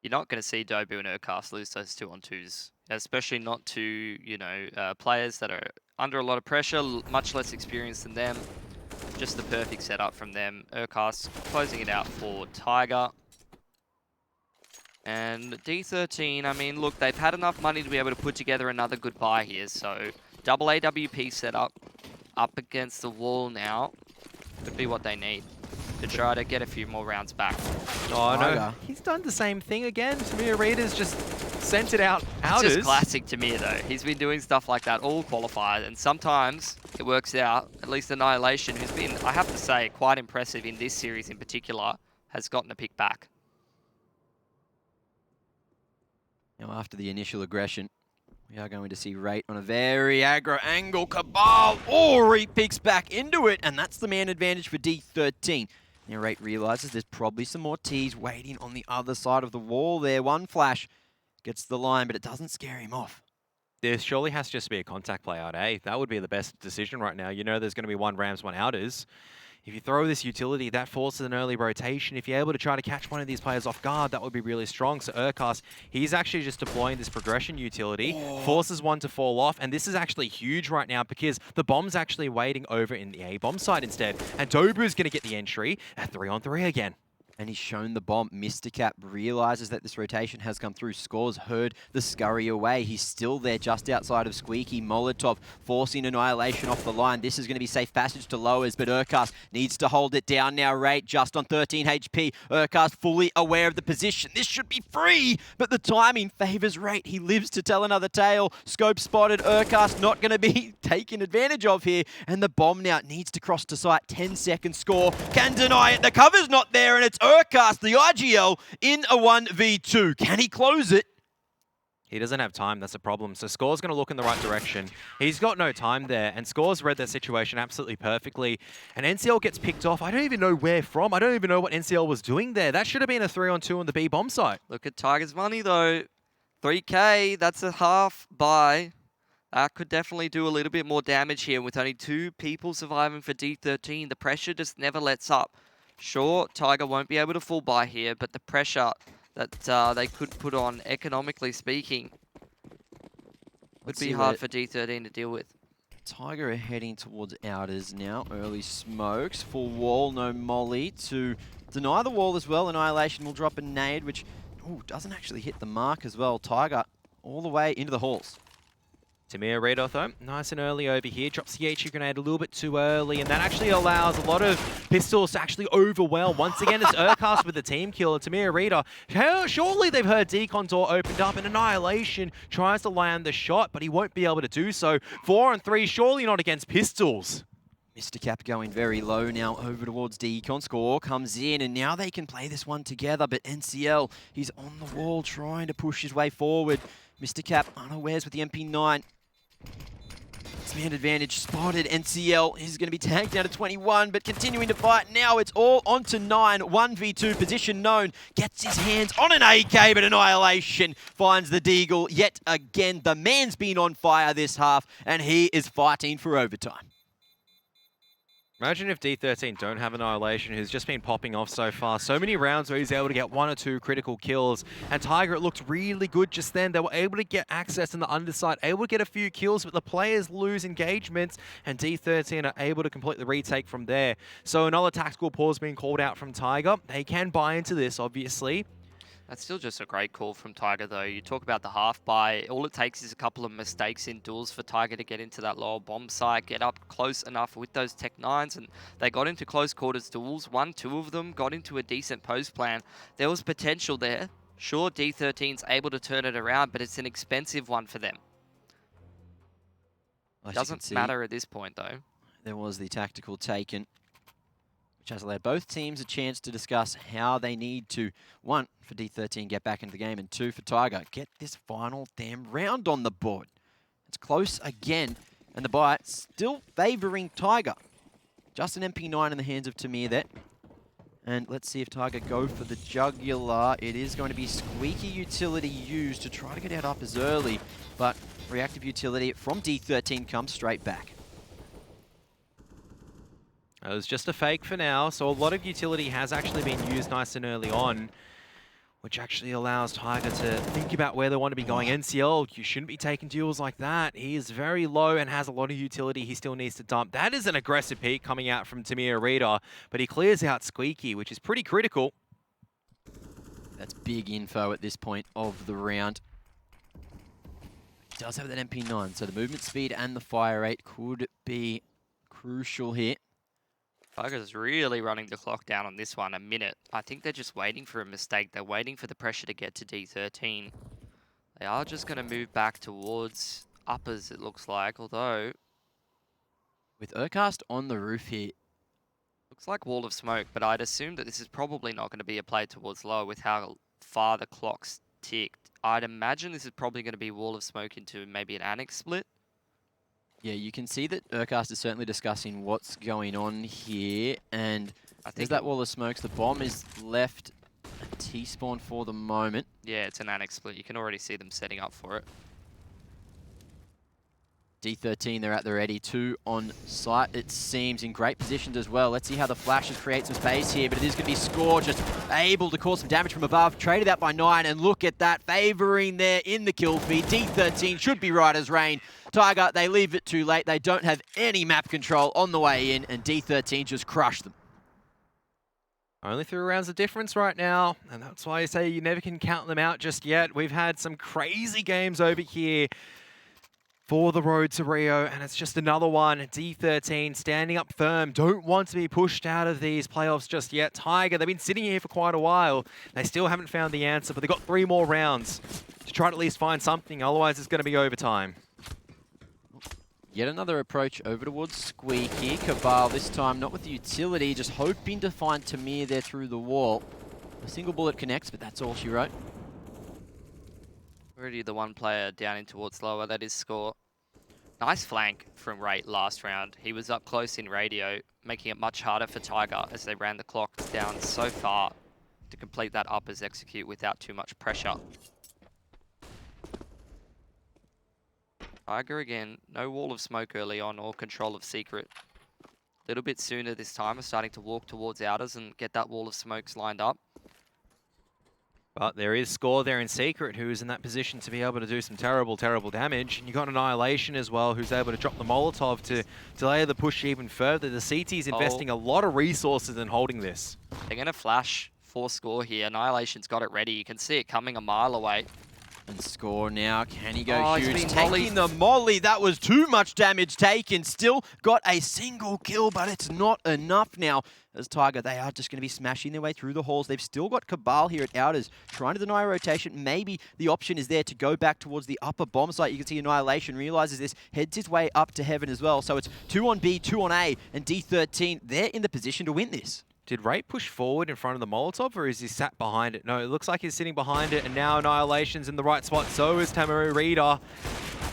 You're not going to see Dobu and Urcast lose those 2-on-2s, especially not to, you know, players that are under a lot of pressure, much less experienced than them. Just the perfect setup from them. Urcast closing it out for Tiger. And D13, I mean, look, they've had enough money to be able to put together another good buy here, so double AWP setup. up against the wall now could be what they need to try to get a few more rounds back. Oh no, Tiger. he's done the same thing again. Tamir Reader's just sent it out. It's Outers. just classic Tamir though. He's been doing stuff like that all qualified, and sometimes it works out. At least Annihilation, who's been, I have to say, quite impressive in this series in particular, has gotten a pick back. Now, after the initial aggression, we are going to see Rate on a very aggro angle. Cabal, he picks back into it, and that's the man advantage for D13. Now, Rate realizes there's probably some more T's waiting on the other side of the wall there. One flash gets the line, but it doesn't scare him off. There surely has to just be a contact play out, eh? That would be the best decision right now. You know there's going to be one Rams, one Outers. If you throw this utility, that forces an early rotation. If you're able to try to catch one of these players off guard, that would be really strong. So Urkas, he's actually just deploying this progression utility, forces one to fall off, and this is actually huge right now because the bomb's actually waiting over in the A-bomb side instead. And Dobu's going to get the entry at 3-on-3 again. And he's shown the bomb. Mr. Cap realizes that this rotation has come through. Scores heard the scurry away. He's still there just outside of Squeaky. Molotov forcing Annihilation off the line. This is going to be safe passage to lowers, but Urkas needs to hold it down now. Rate just on 13 HP. Urkas fully aware of the position. This should be free, but the timing favors Rate. He lives to tell another tale. Scope spotted. Urkas not going to be taken advantage of here, and the bomb now needs to cross to site. 10-second score. Can deny it. The cover's not there, and it's Urkas, the IGL, in a 1v2. Can he close it? He doesn't have time, that's a problem. So Score's going to look in the right direction. He's got no time there, and Score's read their situation absolutely perfectly. And NCL gets picked off. I don't even know where from. I don't even know what NCL was doing there. That should have been a 3-on-2 on the B bomb site. Look at Tiger's money though. 3k, that's a half buy. That could definitely do a little bit more damage here. With only 2 people surviving for D13, the pressure just never lets up. Sure, Tiger won't be able to full buy here, but the pressure that they could put on, economically speaking, would be hard for D13 to deal with. Tiger are heading towards Outers now. Early smokes, full wall, no molly to deny the wall as well. Annihilation will drop a nade, which doesn't actually hit the mark as well. Tiger all the way into the halls. Tamir Reader, though, nice and early over here. Drops the HE grenade a little bit too early, and that actually allows a lot of pistols to actually overwhelm. Once again, it's Urkas with the team kill, and Tamir Reader, surely they've heard Decon door opened up, and Annihilation tries to land the shot, but he won't be able to do so. 4-on-3, surely not against pistols. Mr. Cap going very low now over towards Decon. Score comes in, and now they can play this one together, but NCL, he's on the wall trying to push his way forward. Mr. Cap unawares with the MP9. Man advantage spotted. NCL is going to be tagged down to 21, but continuing to fight. Now it's all on to 9. 1v2 position known. Gets his hands on an AK, but Annihilation finds the Deagle yet again. The man's been on fire this half, and he is fighting for overtime. Imagine if D13 don't have Annihilation, who's just been popping off so far. So many rounds where he's able to get 1 or 2 critical kills. And Tiger, it looked really good just then. They were able to get access in the underside, able to get a few kills, but the players lose engagements, and D13 are able to complete the retake from there. So another tactical pause being called out from Tiger. They can buy into this, obviously. That's still just a great call from Tiger, though. You talk about the half buy. All it takes is a couple of mistakes in duels for Tiger to get into that lower bomb site, get up close enough with those Tech 9s, and they got into close quarters duels. 1-2 of them got into a decent post plan. There was potential there. Sure, D13's able to turn it around, but it's an expensive one for them. Doesn't matter at this point, though. There was the tactical taken, which has allowed both teams a chance to discuss how they need to, 1, for D13 get back into the game, and 2, for Tiger, get this final damn round on the board. It's close again, and the buy still favouring Tiger. Just an MP9 in the hands of Tamir there. And let's see if Tiger go for the jugular. It is going to be Squeaky utility used to try to get out up as early, but reactive utility from D13 comes straight back. It was just a fake for now, so a lot of utility has actually been used nice and early on, which actually allows Tiger to think about where they want to be going. NCL, you shouldn't be taking duels like that. He is very low and has a lot of utility he still needs to dump. That is an aggressive peek coming out from Tamir Reader, but he clears out Squeaky, which is pretty critical. That's big info at this point of the round. He does have that MP9, so the movement speed and the fire rate could be crucial here. Tiger's really running the clock down on this one, a minute. I think they're just waiting for a mistake. They're waiting for the pressure to get to D13. They are just going to move back towards uppers, it looks like, although With Urcast on the roof here, looks like wall of smoke, but I'd assume that this is probably not going to be a play towards lower with how far the clock's ticked. I'd imagine this is probably going to be wall of smoke into maybe an annex split. yeah, you can see that Urcast is certainly discussing what's going on here, and I there's think that wall of smokes. The bomb is left at T-spawn for the moment. yeah, it's an annex split. You can already see them setting up for it. D13, they're at the ready. 2 on site, it seems, in great positions as well. Let's see how the flashes create some space here, but it is going to be Score just able to cause some damage from above. Traded out by 9, and look at that, favouring there in the kill feed. D13 should be right as rain. Tiger, they leave it too late. They don't have any map control on the way in, and D13 just crushed them. Only 3 rounds of difference right now, and that's why I say you never can count them out just yet. We've had some crazy games over here for the road to Rio, and it's just another one. D13 standing up firm, don't want to be pushed out of these playoffs just yet. Tiger, they've been sitting here for quite a while. They still haven't found the answer, but they've got 3 more rounds to try to at least find something, otherwise it's going to be overtime. Yet another approach over towards Squeak here. Cabal this time not with the utility, just hoping to find Tamir there through the wall. A single bullet connects, but that's all she wrote. Already the one player down in towards lower, that is Score. Nice flank from Rate last round. He was up close in radio, making it much harder for Tiger as they ran the clock down so far to complete that uppers execute without too much pressure. Tiger again, no wall of smoke early on or control of secret. A little bit sooner this time, are starting to walk towards outers and get that wall of smokes lined up. But there is Score there in secret, who is in that position to be able to do some terrible, terrible damage. And you've got Annihilation as well, who's able to drop the Molotov to delay the push even further. The CT's investing a lot of resources in holding this. They're going to flash for Score here. Annihilation's got it ready. You can see it coming a mile away. And Score now, can he go he's huge? been Taking the molly, that was too much damage taken. Still got a single kill, but it's not enough now. As Tiger, they are just going to be smashing their way through the halls. They've still got Cabal here at Outers, trying to deny rotation. Maybe the option is there to go back towards the upper bomb site. You can see Annihilation realizes this, heads his way up to heaven as well. So it's 2 on B, 2 on A, and D13, they're in the position to win this. Did Rate push forward in front of the Molotov, or is he sat behind it? No, it looks like he's sitting behind it, and now Annihilation's in the right spot. So is Tamaru Reader.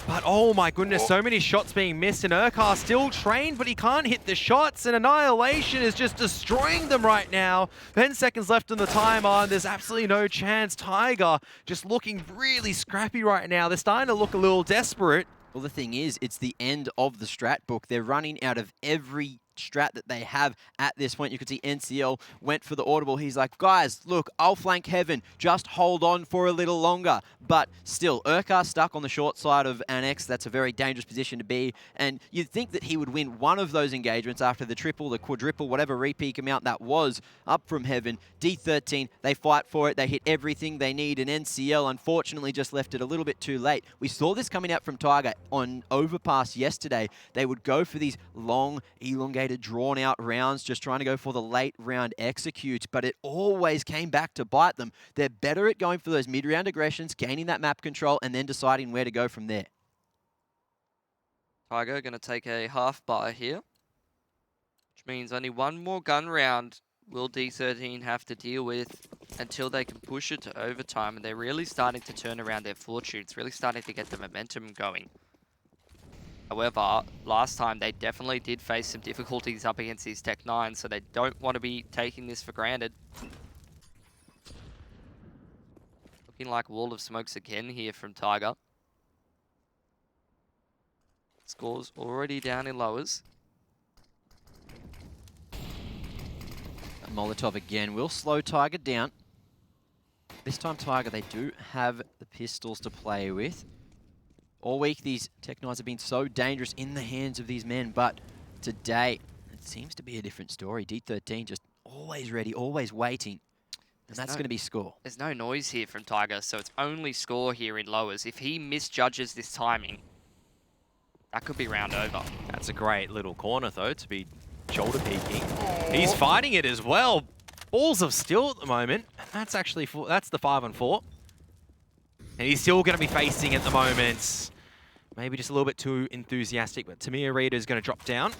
But oh my goodness, so many shots being missed, and Urkar still trained, but he can't hit the shots, and Annihilation is just destroying them right now. 10 seconds left on the timer, and there's absolutely no chance. Tiger just looking really scrappy right now. They're starting to look a little desperate. Well, the thing is, it's the end of the strat book. They're running out of every strat that they have at this point. You can see NCL went for the audible. He's like, guys, look, I'll flank heaven. Just hold on for a little longer. But still, Urkar stuck on the short side of Annex. That's a very dangerous position to be. And you'd think that he would win one of those engagements after the triple, the quadruple, whatever repeat amount that was up from heaven. D13, they fight for it. They hit everything they need. And NCL, unfortunately, just left it a little bit too late. We saw this coming out from Tiger on Overpass yesterday. They would go for these long, elongated, drawn out rounds, just trying to go for the late round executes, but it always came back to bite them. They're better at going for those mid-round aggressions, gaining that map control, and then deciding where to go from there. Tiger going to take a half buy here, which means only one more gun round will D13 have to deal with until they can push it to overtime, and they're really starting to turn around their fortunes, really starting to get the momentum going. However, last time they definitely did face some difficulties up against these Tech 9, so they don't want to be taking this for granted. Looking like wall of smokes again here from Tiger. Scores already down in lowers. Molotov again will slow Tiger down. This time Tiger, they do have the pistols to play with. All week, these Tech 9s have been so dangerous in the hands of these men, but today, it seems to be a different story. D13 just always ready, always waiting, and that's going to be Score. There's no noise here from Tiger, so it's only Score here in lowers. If he misjudges this timing, That could be round over. That's a great little corner, though, to be shoulder peeking. He's fighting it as well. Balls of steel at the moment. That's actually that's the 5-on-4. And he's still going to be facing at the moment. Maybe just a little bit too enthusiastic, but Tamir Reader is going to drop down.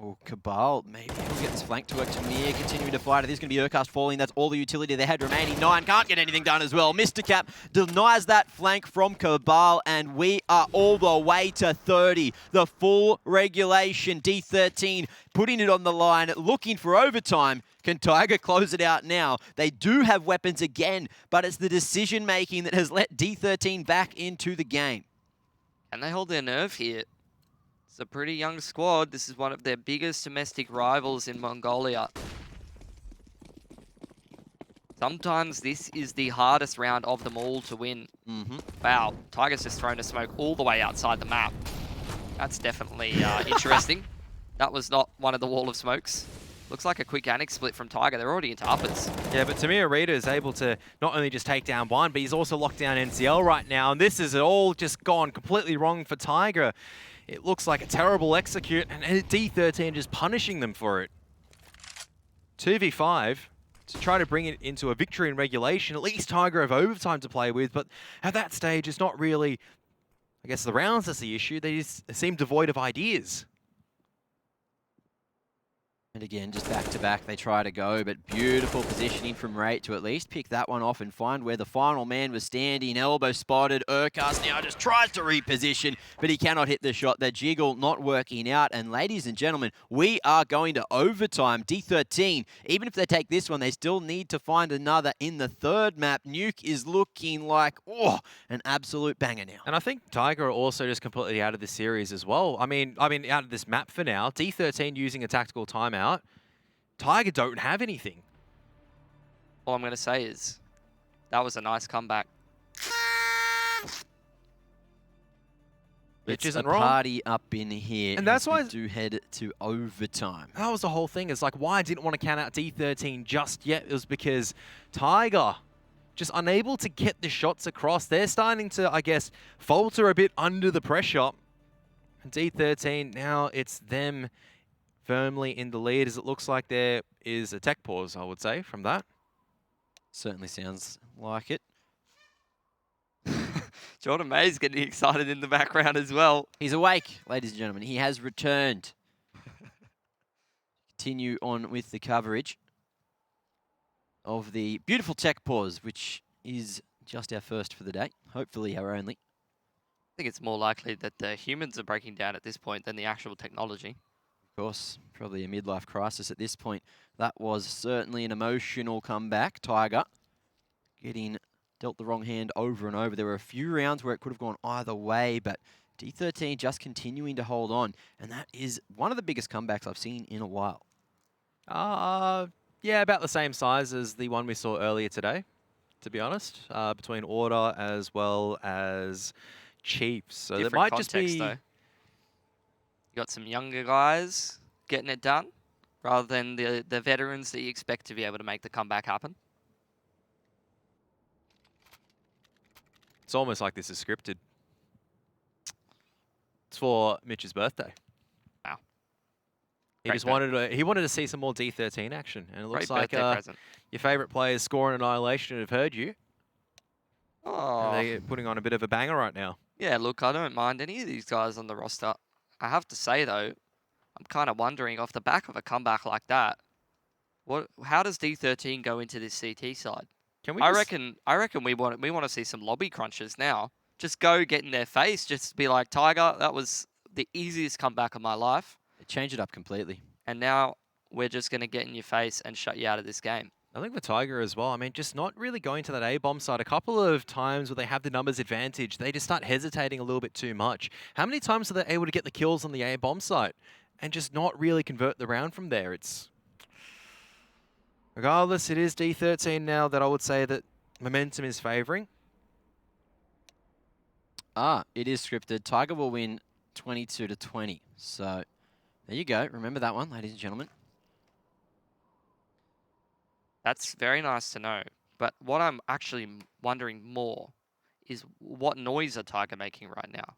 Oh, Cabal, maybe he'll get this flank to work. Tamir continuing to fight. This is going to be Urcast falling. That's all the utility they had remaining. 9 can't get anything done as well. Mr. Cap denies that flank from Cabal, and we are all the way to 30. The full regulation. D13 putting it on the line, looking for overtime. Can Tiger close it out now? They do have weapons again, but it's the decision-making that has let D13 back into the game. Can they hold their nerve here? It's a pretty young squad. This is one of their biggest domestic rivals in Mongolia. Sometimes this is the hardest round of them all to win. Wow, Tiger's just thrown a smoke all the way outside the map. That's definitely interesting. That was not one of the wall of smokes. Looks like a quick annex split from Tiger. They're already into uppers. Yeah, but Tamir Reader is able to not only just take down one, but he's also locked down NCL right now. And this is all just gone completely wrong for Tiger. It looks like a terrible execute, and D13 just punishing them for it. 2v5 to try to bring it into a victory in regulation. At least Tiger have overtime to play with, but at that stage, it's not really, I guess, the rounds that's the issue. They just seem devoid of ideas. And again, just back-to-back, they try to go, but beautiful positioning from Rate to at least pick that one off and find where the final man was standing. Elbow spotted. Urcast now just tries to reposition, but he cannot hit the shot. The jiggle not working out. And ladies and gentlemen, we are going to overtime. D13, even if they take this one, they still need to find another in the third map. Nuke is looking like, oh, an absolute banger now. And I think Tiger are also just completely out of this series as well. I mean, out of this map for now. D13 using a tactical timeout. Tiger don't have anything. All I'm going to say is that was a nice comeback. Which It's isn't a wrong. party up in here. And that's why we do head to overtime. That was the whole thing. It's like why I didn't want to count out D13 just yet. It was because Tiger just unable to get the shots across. They're starting to, I guess, falter a bit under the pressure. And D13, now it's them firmly in the lead, as it looks like there is a tech pause, I would say, from that. Certainly sounds like it. Jordan May's getting excited in the background as well. He's awake, ladies and gentlemen. He has returned. Continue on with the coverage of the beautiful tech pause, which is just our first for the day. Hopefully our only. I think it's more likely that the humans are breaking down at this point than the actual technology. Of course, probably a midlife crisis at this point. That was certainly an emotional comeback. Tiger getting dealt the wrong hand over and over. There were a few rounds where it could have gone either way, but D13 just continuing to hold on. And that is one of the biggest comebacks I've seen in a while. Yeah, about the same size as the one we saw earlier today, to be honest, between Order as well as Chiefs. So there Different might just context, be... though. You got some younger guys getting it done rather than the veterans that you expect to be able to make the comeback happen. It's almost like this is scripted. It's for Mitch's birthday. Wow. He Great just wanted to see some more D13 action, and it looks Great like birthday present. your favourite players, Score and Annihilation, have heard you. Oh. And they're putting on a bit of a banger right now. Yeah, look, I don't mind any of these guys on the roster. I have to say, though, I'm kind of wondering, off the back of a comeback like that, how does D13 go into this CT side? Can we I just- reckon we want to see some lobby crunches now. Just go get in their face. Just be like, Tiger, that was the easiest comeback of my life. Change it up completely. And now we're just going to get in your face and shut you out of this game. I think for Tiger as well, I mean, just not really going to that A-bomb side. A couple of times where they have the numbers advantage, they just start hesitating a little bit too much. How many times are they able to get the kills on the A-bomb site and just not really convert the round from there? It's... Regardless, it is D13 now that I would say that momentum is favouring. It is scripted. Tiger will win 22-20. So there you go. Remember that one, ladies and gentlemen. That's very nice to know. But what I'm actually wondering more is what noise are Tiger making right now?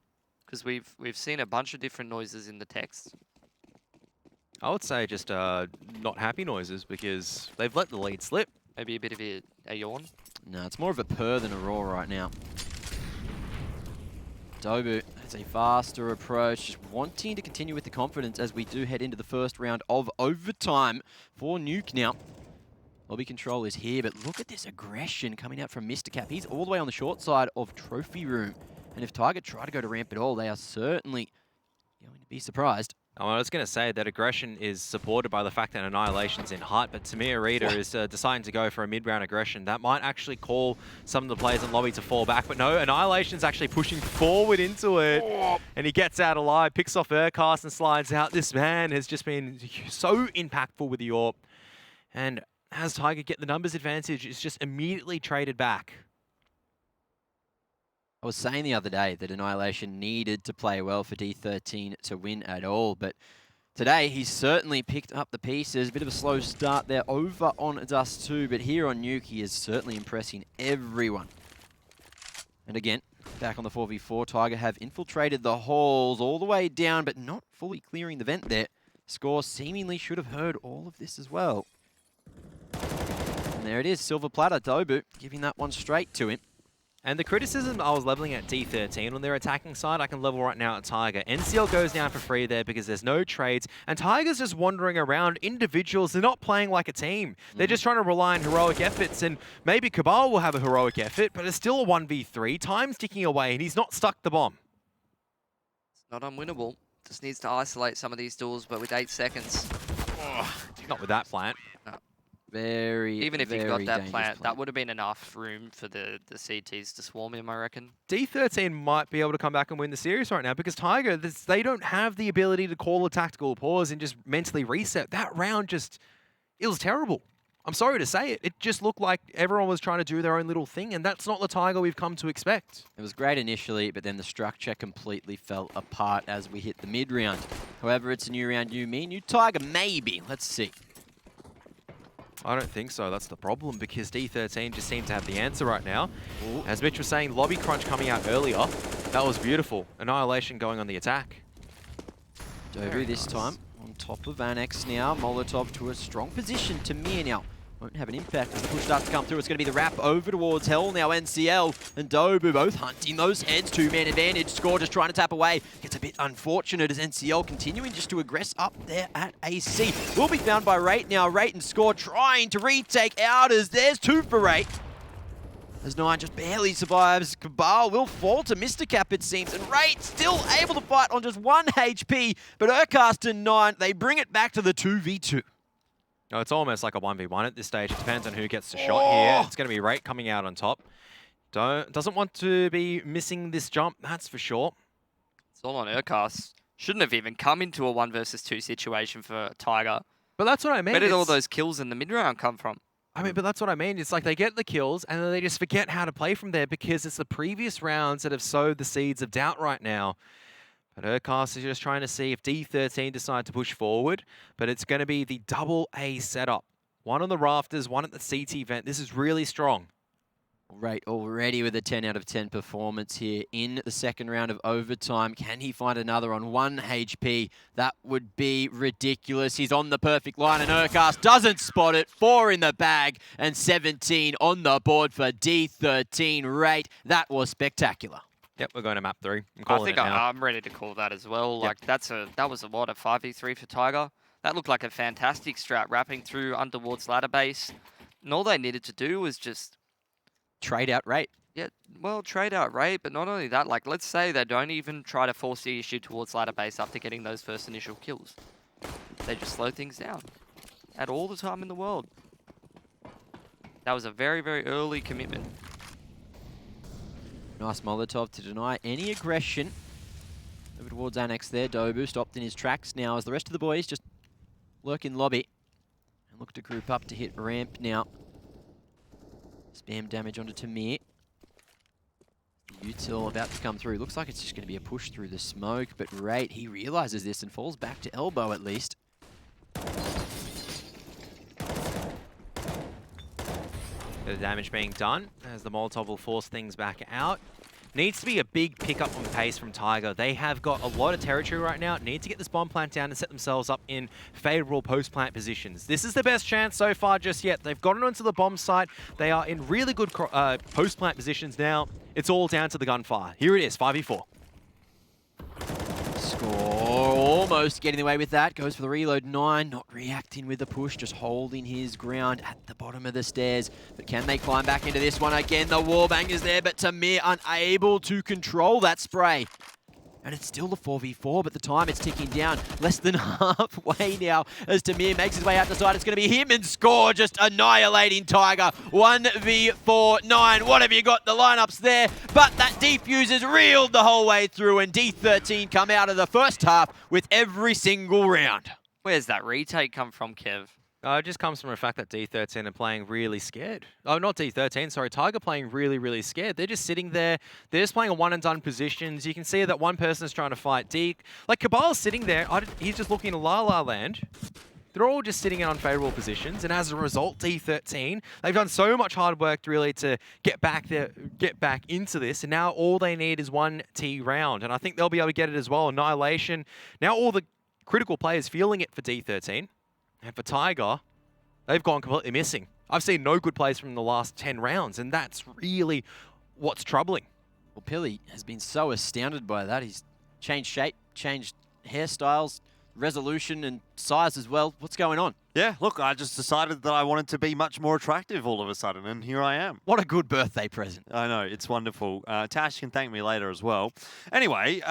Because we've seen a bunch of different noises in the text. I would say just not happy noises because they've let the lead slip. Maybe a bit of a yawn. No, it's more of a purr than a roar right now. Dobu has a faster approach, just wanting to continue with the confidence as we do head into the first round of overtime for Nuke now. Lobby control is here, but look at this aggression coming out from Mr. Cap. He's all the way on the short side of Trophy Room. And if Tiger try to go to ramp at all, they are certainly going to be surprised. Oh, I was going to say that aggression is supported by the fact that Annihilation's in hut, but Tamir Reader is deciding to go for a mid-round aggression. That might actually call some of the players in lobby to fall back, but no, Annihilation's actually pushing forward into it, and he gets out alive, picks off Urcast and slides out. This man has just been so impactful with the AWP, and as Tiger get the numbers advantage, it's just immediately traded back. I was saying the other day that Annihilation needed to play well for D13 to win at all, but today he's certainly picked up the pieces. A bit of a slow start there over on Dust 2, but here on Nuke he is certainly impressing everyone. And again, back on the 4v4, Tiger have infiltrated the halls all the way down, but not fully clearing the vent there. Score seemingly should have heard all of this as well. And there it is, silver platter, Dobu giving that one straight to him. And the criticism I was leveling at D13 on their attacking side, I can level right now at Tiger. NCL goes down for free there because there's no trades, and Tiger's just wandering around. Individuals, they're not playing like a team. They're just trying to rely on heroic efforts, and maybe Cabal will have a heroic effort, but it's still a 1v3. Time's ticking away, and he's not stuck the bomb. It's not unwinnable. Just needs to isolate some of these duels, but with 8 seconds. Not with that plant. Even if you've got that plant, that plant. would have been enough room for the CTs to swarm him, I reckon. D13 might be able to come back and win the series right now because Tiger, they don't have the ability to call a tactical pause and just mentally reset. That round just, it was terrible. I'm sorry to say it. It just looked like everyone was trying to do their own little thing, and that's not the Tiger we've come to expect. It was great initially, but then the structure completely fell apart as we hit the mid-round. However, it's a new round, new me, new Tiger, maybe. Let's see. I don't think so. That's the problem because D13 just seem to have the answer right now. As Mitch was saying, lobby crunch coming out earlier. That was beautiful. Annihilation going on the attack. Dobu this time on top of Annex now. Molotov to a strong position. Tamir now won't have an impact as the push starts to come through. It's going to be the wrap over towards Hell now. NCL and Dobu both hunting those heads. Two-man advantage. Score just trying to tap away. Gets a bit unfortunate as NCL continuing just to aggress up there at AC. Will be found by Rate now. Rate and Score trying to retake Outers. There's two for Rate. As 9 just barely survives. Cabal will fall to Mr. Cap, it seems. And Rate still able to fight on just 1 HP. But Urcast and 9, they bring it back to the 2v2. No, it's almost like a 1v1 at this stage. It depends on who gets the shot here. It's going to be Rate coming out on top. Doesn't want to be missing this jump, that's for sure. It's all on Urcast. Shouldn't have even come into a 1 versus 2 situation for Tiger. But that's what I mean. Where did all those kills in the mid-round come from? I mean, but that's what I mean. It's like they get the kills and then they just forget how to play from there because it's the previous rounds that have sowed the seeds of doubt right now. But Urcast is just trying to see if D13 decide to push forward, but it's going to be the double A setup. One on the rafters, one at the CT vent. This is really strong. Rate already with a 10 out of 10 performance here in the second round of overtime. Can he find another on 1 HP? That would be ridiculous. He's on the perfect line and Urcast doesn't spot it. 4 in the bag and 17 on the board for D13. Rate. That was spectacular. Yep, we're going to map 3. I think I'm ready to call that as well. Yep. Like that was a 5v3 for Tiger. That looked like a fantastic strat, wrapping through underwards ladder base. And all they needed to do was just trade out Rate. Yeah, well, trade out Rate, but not only that, like let's say they don't even try to force the issue towards ladder base after getting those first initial kills. They just slow things down. Had all the time in the world. That was a very, very early commitment. Nice Molotov to deny any aggression. Over towards Annex there. Dobu stopped in his tracks now as the rest of the boys just lurk in lobby. And look to group up to hit ramp now. Spam damage onto Tamir. The util about to come through. Looks like it's just going to be a push through the smoke. But Rate, he realizes this and falls back to elbow at least. Bit of damage being done as the Molotov will force things back out. Needs to be a big pickup on pace from Tiger. They have got a lot of territory right now. Need to get this bomb plant down and set themselves up in favorable post-plant positions. This is the best chance so far just yet. They've gotten onto the bomb site. They are in really good post-plant positions now. It's all down to the gunfire. Here it is, 5v4. Score almost getting away with that. Goes for the reload. 9 not reacting with the push, just holding his ground at the bottom of the stairs. But can they climb back into this one again? The wallbang is there, but Tamir unable to control that spray. And it's still the 4v4, but the time it's ticking down. Less than halfway now as Tamir makes his way out the side. It's going to be him and Score just annihilating Tiger. 1v4, 9. What have you got? The lineups there, but that defuse is reeled the whole way through, and D13 come out of the first half with every single round. Where's that retake come from, Kev? It just comes from the fact that D13 are playing really scared. Oh, not D13, sorry. Tiger playing really, really scared. They're just sitting there. They're just playing a one-and-done positions. You can see that one person is trying to fight D. Like, Cabal's sitting there. He's just looking at La La Land. They're all just sitting in unfavorable positions, and as a result, D13, they've done so much hard work really to get back into this, and now all they need is one T round, and I think they'll be able to get it as well. Annihilation. Now all the critical players feeling it for D13. And for Tiger, they've gone completely missing. I've seen no good plays from the last 10 rounds, and that's really what's troubling. Well, Pilly has been so astounded by that. He's changed shape, changed hairstyles, resolution and size as well. What's going on? Yeah, look, I just decided that I wanted to be much more attractive all of a sudden, and here I am. What a good birthday present. I know, it's wonderful. Tash can thank me later as well. Anyway,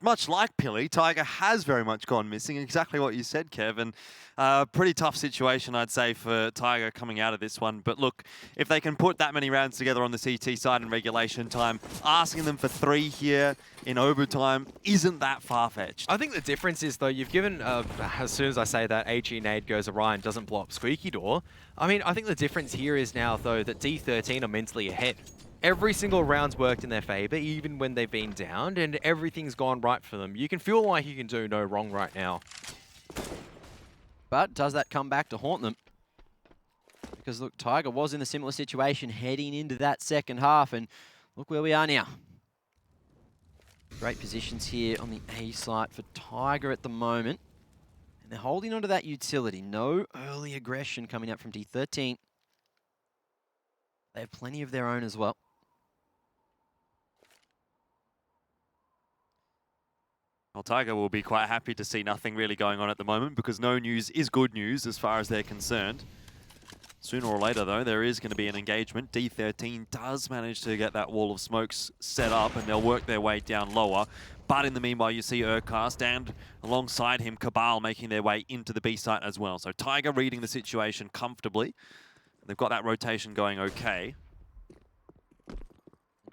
much like Pilly, Tiger has very much gone missing, exactly what you said, Kev, and pretty tough situation, I'd say, for Tiger coming out of this one. But look, if they can put that many rounds together on the CT side in regulation time, asking them for 3 here in overtime isn't that far-fetched. I think the difference is, though, you've given, as soon as I say that, HE nade goes awry and doesn't blow up Squeaky Door. I mean, I think the difference here is now, though, that D13 are mentally ahead. Every single round's worked in their favor, even when they've been downed, and everything's gone right for them. You can feel like you can do no wrong right now. But does that come back to haunt them? Because, look, Tiger was in a similar situation heading into that second half, and look where we are now. Great positions here on the A site for Tiger at the moment. And they're holding onto that utility. No early aggression coming out from D13. They have plenty of their own as well. Well, Tiger will be quite happy to see nothing really going on at the moment because no news is good news as far as they're concerned. Sooner or later, though, there is going to be an engagement. D13 does manage to get that wall of smokes set up, and they'll work their way down lower. But in the meanwhile, you see Urcast and alongside him, Cabal making their way into the B site as well. So Tiger reading the situation comfortably. They've got that rotation going okay.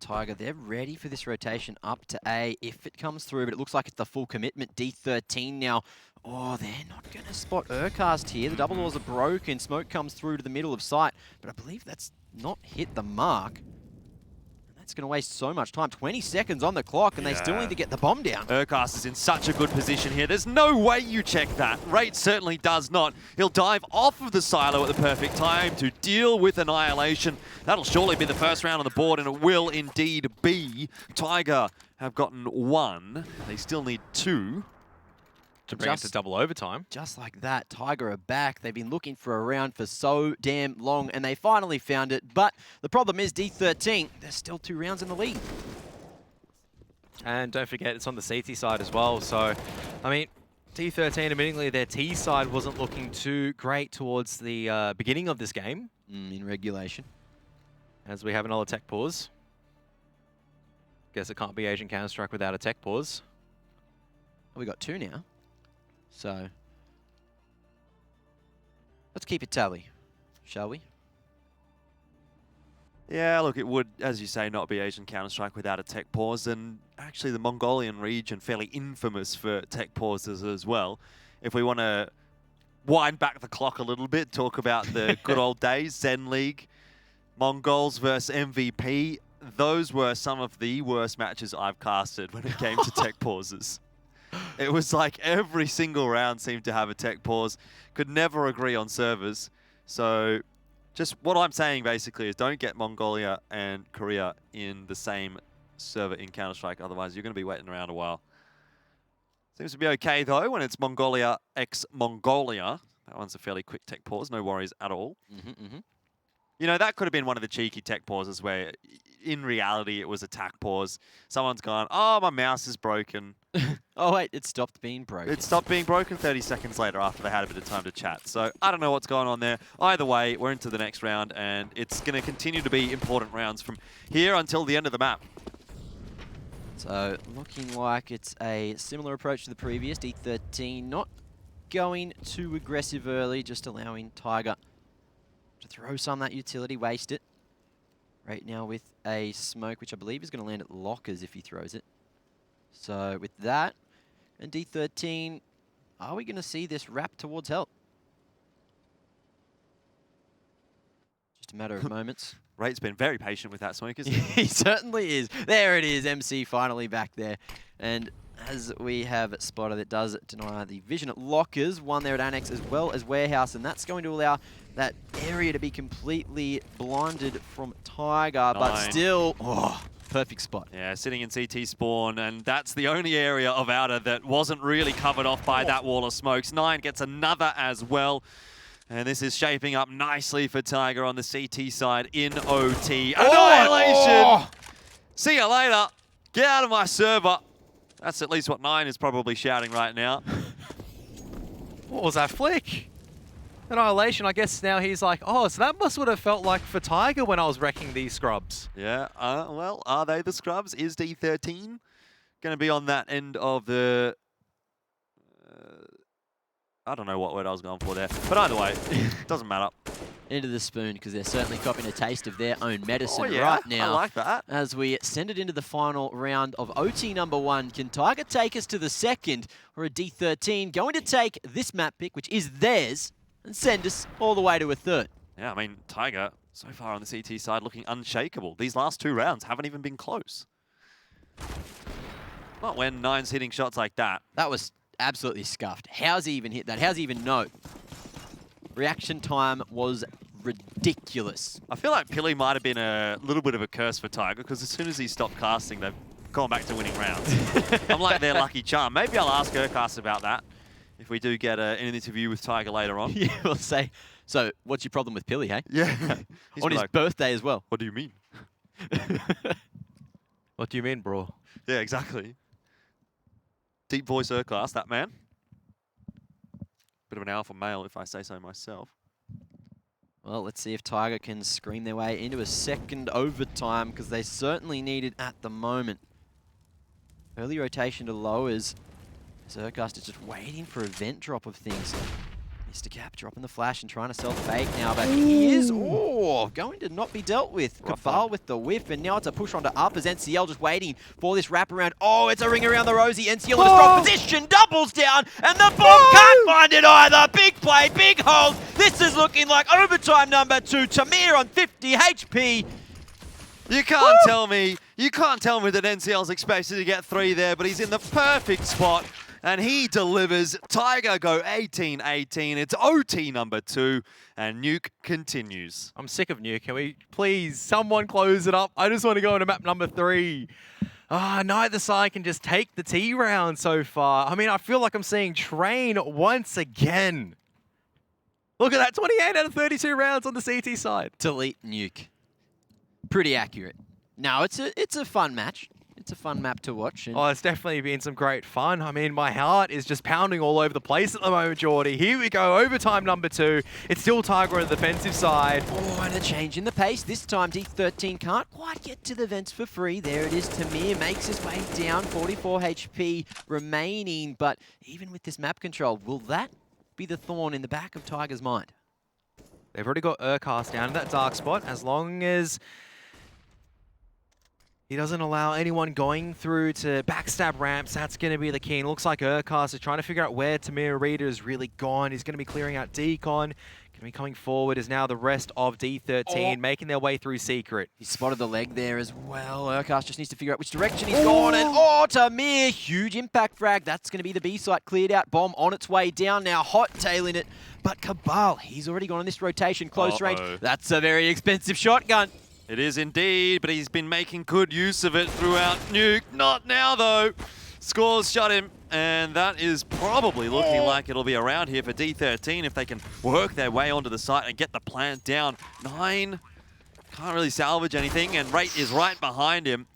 Tiger, they're ready for this rotation up to A if it comes through, but it looks like it's the full commitment. D13 now. Oh, they're not going to spot Urcast here. The double doors are broken. Smoke comes through to the middle of sight, but I believe that's not hit the mark. And that's going to waste so much time. 20 seconds on the clock, and they still need to get the bomb down. Urcast is in such a good position here. There's no way you check that. Rate certainly does not. He'll dive off of the silo at the perfect time to deal with Annihilation. That'll surely be the first round on the board, and it will indeed be. Tiger have gotten 1. They still need 2. To bring it to double overtime. Just like that, Tiger are back. They've been looking for a round for so damn long, and they finally found it. But the problem is D13, there's still 2 rounds in the lead. And don't forget, it's on the CT side as well. So, I mean, D13, admittingly, their T side wasn't looking too great towards the beginning of this game. In regulation. As we have another tech pause. Guess it can't be Asian Counter-Strike without a tech pause. We got 2 now. So, let's keep it tally, shall we? Yeah, look, it would, as you say, not be Asian Counter-Strike without a tech pause, and actually the Mongolian region fairly infamous for tech pauses as well. If we want to wind back the clock a little bit, talk about the good old days, Zen League, Mongols versus MVP, those were some of the worst matches I've casted when it came to tech pauses. It was like every single round seemed to have a tech pause. Could never agree on servers. So just what I'm saying basically is don't get Mongolia and Korea in the same server in Counter-Strike. Otherwise, you're going to be waiting around a while. Seems to be okay, though, when it's Mongolia x Mongolia. That one's a fairly quick tech pause. No worries at all. You know, that could have been one of the cheeky tech pauses where, in reality, it was a tack pause. Someone's gone, oh, my mouse is broken. Oh, wait, it stopped being broken. It stopped being broken 30 seconds later after they had a bit of time to chat. So I don't know what's going on there. Either way, we're into the next round, and it's going to continue to be important rounds from here until the end of the map. So, looking like it's a similar approach to the previous. D13 not going too aggressive early, just allowing Tiger to throw some of that utility, waste it. Right now with a smoke, which I believe is going to land at lockers if he throws it. So, with that, and D13, are we going to see this wrap towards help? Just a matter of moments. Rate's been very patient with that smoke, isn't he? He certainly is. There it is, MC finally back there. And as we have spotted, it does deny the vision at lockers, one there at Annex as well as warehouse, and that's going to allow that area to be completely blinded from Tiger, but still, perfect spot. Yeah, sitting in CT spawn, and that's the only area of outer that wasn't really covered off by that wall of smokes. 9 gets another as well. And this is shaping up nicely for Tiger on the CT side in OT. Annihilation! See you later. Get out of my server. That's at least what 9 is probably shouting right now. What was that flick? Annihilation, I guess now he's like, oh, so that must would have felt like for Tiger when I was wrecking these scrubs. Yeah, well, are they the scrubs? Is D13 going to be on that end of the... I don't know what word I was going for there. But either way, doesn't matter. Into the spoon, because they're certainly copying a taste of their own medicine yeah, right now. I like that. As we send it into the final round of OT number 1. Can Tiger take us to the second, or a D13 going to take this map pick, which is theirs, and send us all the way to a third? Yeah, I mean, Tiger, so far on the CT side, looking unshakable. These last 2 rounds haven't even been close. Not when 9's hitting shots like that. That was absolutely scuffed. How's he even hit that? How's he even know? Reaction time was ridiculous. I feel like Pilly might have been a little bit of a curse for Tiger, because as soon as he stopped casting, they've gone back to winning rounds. I'm like their lucky charm. Maybe I'll ask Urcast about that if we do get an interview with Tiger later on. Yeah, we'll say, so what's your problem with Pilly, hey? Yeah. On his birthday as well. What do you mean? What do you mean, bro? Yeah, exactly. Deep voice Urcast, that man. Bit of an alpha male, if I say so myself. Well, let's see if Tiger can scream their way into a second overtime, because they certainly need it at the moment. Early rotation to lowers. Urcast is just waiting for a vent drop of things. Mr. Cap dropping the flash and trying to sell the fake now, but he is going to not be dealt with. Cabal with the whiff, and now it's a push onto up as NCL just waiting for this wraparound. Oh, it's a ring around the rosy. NCL in a strong position, doubles down, and the bomb can't find it either. Big play, big hold. This is looking like overtime number 2. Tamir on 50 HP. You can't tell me that NCL's expected to get 3 there, but he's in the perfect spot. And he delivers. Tiger go 18-18. It's OT number 2. And Nuke continues. I'm sick of Nuke. Can we please, someone close it up? I just want to go into map number 3. Neither side can just take the T round so far. I mean, I feel like I'm seeing Train once again. Look at that, 28 out of 32 rounds on the CT side. Delete Nuke. Pretty accurate. No, it's a fun match. It's a fun map to watch. Oh, it's definitely been some great fun. I mean, my heart is just pounding all over the place at the moment, Geordie. Here we go, overtime number 2. It's still Tiger on the defensive side. Oh, and a change in the pace. This time, D13 can't quite get to the vents for free. There it is. Tamir makes his way down, 44 HP remaining. But even with this map control, will that be the thorn in the back of Tiger's mind? They've already got Urcast down in that dark spot. As long as he doesn't allow anyone going through to backstab ramps, that's going to be the key. And it looks like Urcast is trying to figure out where Tamir Reader is really gone. He's going to be clearing out Decon. Going to be coming forward is now the rest of D13, making their way through Secret. He spotted the leg there as well. Urcast just needs to figure out which direction he's gone. And Tamir, huge impact frag. That's going to be the B site cleared out. Bomb on its way down now. Hot tailing it. But Cabal, he's already gone on this rotation. Close range. That's a very expensive shotgun. It is indeed, but he's been making good use of it throughout Nuke. Not now, though. Scores shut him, and that is probably looking like it'll be around here for D13 if they can work their way onto the site and get the plant down. 9, can't really salvage anything, and Rate is right behind him.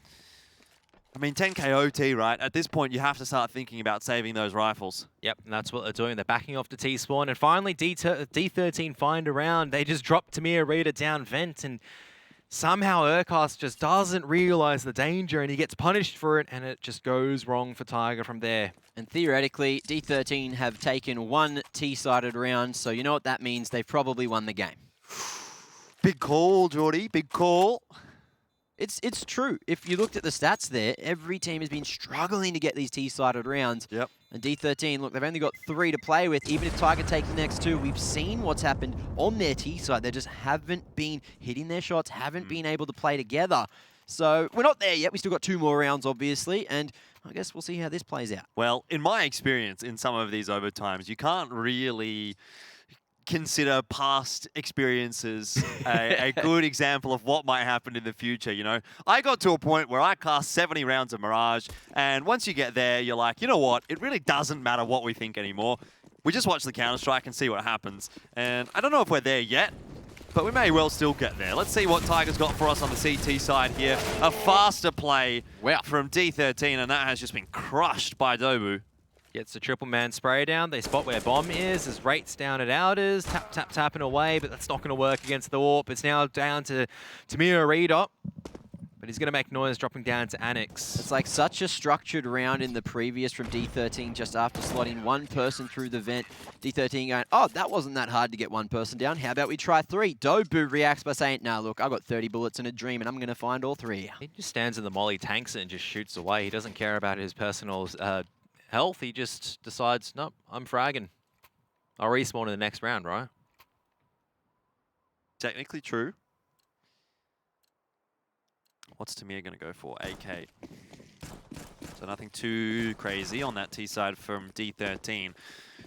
I mean, 10k OT, right? At this point, you have to start thinking about saving those rifles. Yep, and that's what they're doing. They're backing off the T-spawn, and finally D13 find a round. They just drop Tamir Rita down vent, and somehow Urkast just doesn't realize the danger, and he gets punished for it, and it just goes wrong for Tiger from there. And theoretically, D13 have taken 1 T-sided round, so you know what that means. They've probably won the game. Big call, Geordie. Big call. It's true. If you looked at the stats there, every team has been struggling to get these T-sided rounds. Yep. And D13, look, they've only got 3 to play with. Even if Tiger takes the next 2, we've seen what's happened on their T-side. They just haven't been hitting their shots, haven't been able to play together. So we're not there yet. We still got 2 more rounds, obviously, and I guess we'll see how this plays out. Well, in my experience, in some of these overtimes, you can't really consider past experiences a good example of what might happen in the future, you know? I got to a point where I cast 70 rounds of Mirage, and once you get there, you're like, you know what? It really doesn't matter what we think anymore. We just watch the Counter-Strike and see what happens. And I don't know if we're there yet, but we may well still get there. Let's see what Tiger's got for us on the CT side here. A faster play from D13, and that has just been crushed by Dobu. Gets the triple man spray down. They spot where bomb is. As Rate's down at outers. Tap, tap, tapping away, but that's not going to work against the AWP. It's now down to Tamir Rita. But he's going to make noise dropping down to Annex. It's like such a structured round in the previous from D13 just after slotting 1 person through the vent. D13 going, oh, that wasn't that hard to get 1 person down. How about we try 3? Dobu reacts by saying, nah, look, I've got 30 bullets in a dream and I'm going to find all 3. He just stands in the molly, tanks it, and just shoots away. He doesn't care about his personal health. He just decides, nope, I'm fragging. I'll respawn in the next round, right? Technically true. What's Tamir going to go for? AK. So nothing too crazy on that T side from D13.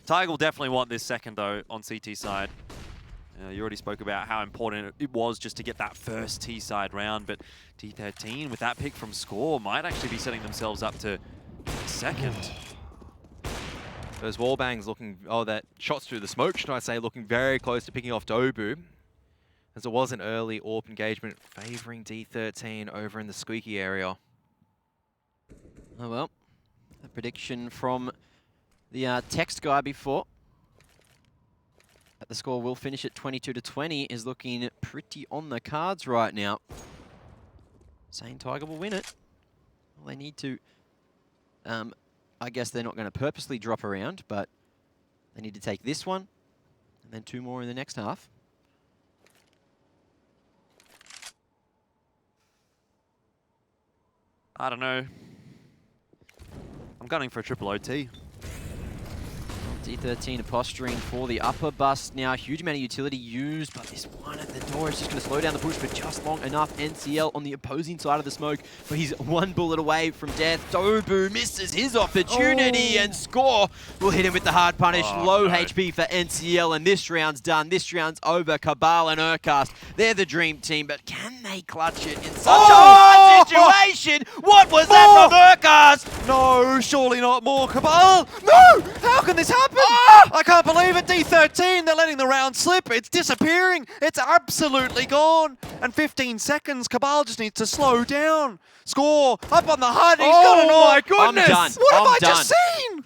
Tiger will definitely want this second, though, on CT side. You already spoke about how important it was just to get that first T side round, but D13, with that pick from Score, might actually be setting themselves up to second. Those wall bangs looking, that shots through the smoke, should I say, looking very close to picking off Dobu. As it was an early AWP engagement favouring D13 over in the squeaky area. Oh well, a prediction from the text guy before that the score will finish at 22-20 is looking pretty on the cards right now. Saying Tiger will win it. Well, they need to, I guess they're not going to purposely drop around, but they need to take this one and then 2 more in the next half. I don't know. I'm gunning for a triple OT. D13 posturing for the upper bust now. Huge amount of utility used, but this one at the door is just going to slow down the push for just long enough. NCL on the opposing side of the smoke, but he's 1 bullet away from death. Dobu misses his opportunity, and Score will hit him with the hard punish. Low HP for NCL, and this round's done. This round's over. Cabal and Urkast, they're the dream team, but can they clutch it in such a hard situation? What was that from Urkast? No, surely not more. Cabal! No! How can this happen? I can't believe it. D13, they're letting the round slip. It's disappearing. It's absolutely gone. And 15 seconds, Cabal just needs to slow down. Score up on the HUD. He's got an Oh my goodness! I'm done. What have I'm I just done. seen?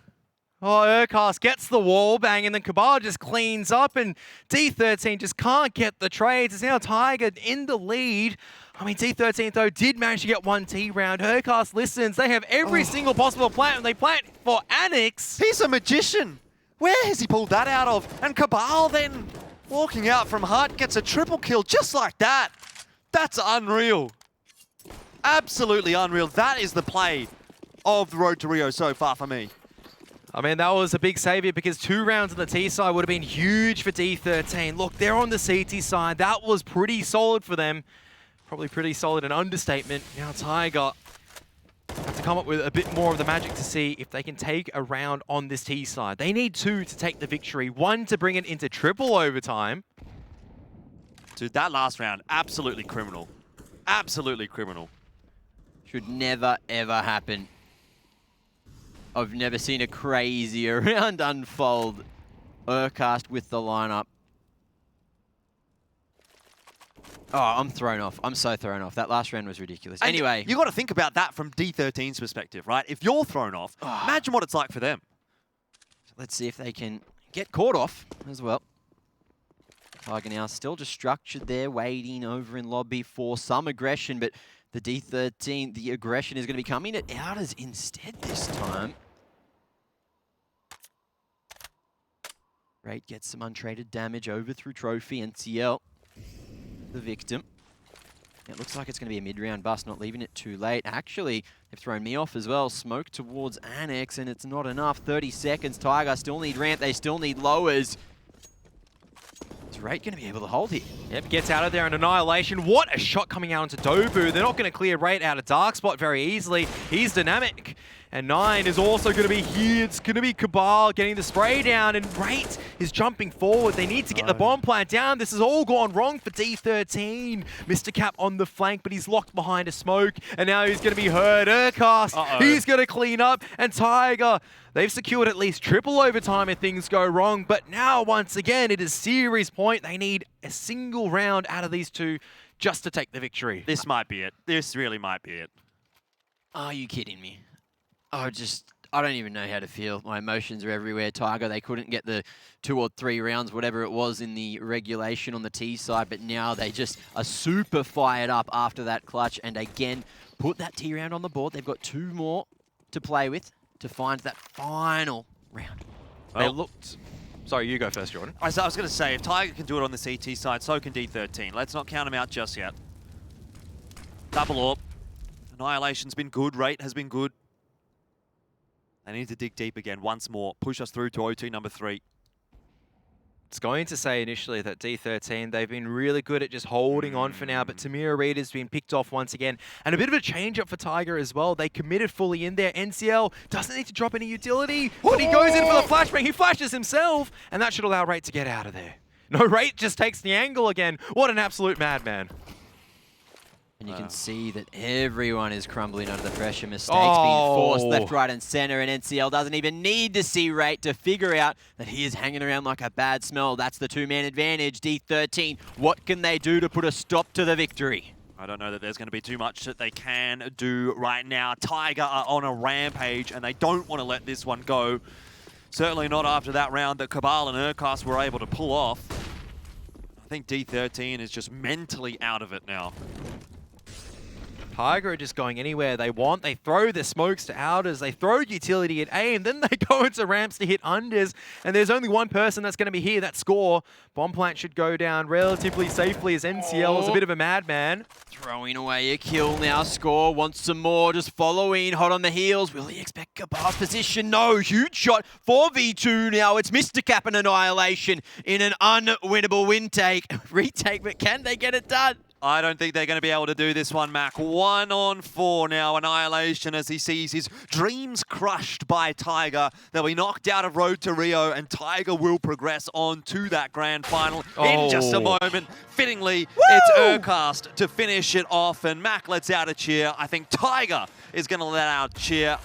Oh, Urkast gets the wall bang, and then Cabal just cleans up, and D13 just can't get the trades. It's now Tiger in the lead. I mean, D13, though, did manage to get 1 T round. Urkast listens. They have every single possible plant, and they plant for Annex. He's a magician. Where has he pulled that out of? And Cabal then walking out from HUD gets a triple kill just like that. That's unreal. Absolutely unreal. That is the play of the Road to Rio so far for me. I mean, that was a big savior because 2 rounds on the T side would have been huge for D13. Look, they're on the CT side. That was pretty solid for them. Probably pretty solid, an understatement. Now Tiger have to come up with a bit more of the magic to see if they can take a round on this T side. They need 2 to take the victory, 1 to bring it into triple overtime. Dude, that last round, absolutely criminal. Absolutely criminal. Should never, ever happen. I've never seen a crazier round unfold. Urcast with the lineup. Oh, I'm thrown off. I'm so thrown off. That last round was ridiculous. And anyway. you got to think about that from D13's perspective, right? If you're thrown off, imagine what it's like for them. Let's see if they can get caught off as well. Tiger now still just structured there, waiting over in lobby for some aggression, but the D13, the aggression is going to be coming at Outers instead this time. Rate gets some untraded damage over through Trophy, and CL, the victim. It looks like it's going to be a mid-round bust, not leaving it too late. Actually, they've thrown me off as well. Smoke towards Annex, and it's not enough. 30 seconds. Tiger still need ramp. They still need lowers. Is Rate going to be able to hold here? Yep, gets out of there, an Annihilation. What a shot coming out onto Dobu. They're not going to clear Rate out of Dark Spot very easily. He's dynamic. And 9 is also going to be here. It's going to be Cabal getting the spray down, and Rate is jumping forward. They need to get the bomb plant down. This has all gone wrong for D13. Mr. Cap on the flank, but he's locked behind a smoke, and now he's going to be heard. Urcast, he's going to clean up, and Tiger, they've secured at least triple overtime if things go wrong, but now, once again, it is series point. They need a single round out of these two just to take the victory. This might be it. This really might be it. Are you kidding me? I don't even know how to feel. My emotions are everywhere. Tiger, they couldn't get the 2 or 3 rounds, whatever it was in the regulation on the T side, but now they just are super fired up after that clutch, and again, put that T round on the board. They've got 2 more to play with to find that final round. They looked... Sorry, you go first, Jordan. I was going to say, if Tiger can do it on the CT side, so can D13. Let's not count them out just yet. Double AWP. Annihilation's been good. Rate has been good. They need to dig deep again once more. Push us through to OT number 3. It's going to say initially that D13, they've been really good at just holding on for now, but Tamira Reed has been picked off once again. And a bit of a change-up for Tiger as well. They committed fully in there. NCL doesn't need to drop any utility, but he goes in for the flashbang. He flashes himself, and that should allow Rate to get out of there. No, Rate just takes the angle again. What an absolute madman. And you can see that everyone is crumbling under the pressure. Mistakes being forced left, right, and center. And NCL doesn't even need to see Rate to figure out that he is hanging around like a bad smell. That's the 2-man advantage. D13, what can they do to put a stop to the victory? I don't know that there's going to be too much that they can do right now. Tiger are on a rampage, and they don't want to let this one go. Certainly not after that round that Cabal and Urcast were able to pull off. I think D13 is just mentally out of it now. Tiger are just going anywhere they want. They throw their smokes to outers. They throw utility at aim. Then they go into ramps to hit unders. And there's only one person that's going to be here. That Score. Bomb plant should go down relatively safely as NCL is a bit of a madman. Throwing away a kill now. Score wants some more. Just following. Hot on the heels. Will he expect Cabal's position? No. Huge shot. 4v2 now. It's Mr. Cap and Annihilation in an unwinnable win take. Retake, but can they get it done? I don't think they're going to be able to do this one, Mac. 1-on-4 now. Annihilation as he sees his dreams crushed by Tiger. They'll be knocked out of Road to Rio, and Tiger will progress on to that grand final in just a moment. Fittingly, it's Urcast to finish it off, and Mac lets out a cheer. I think Tiger is going to let out a cheer.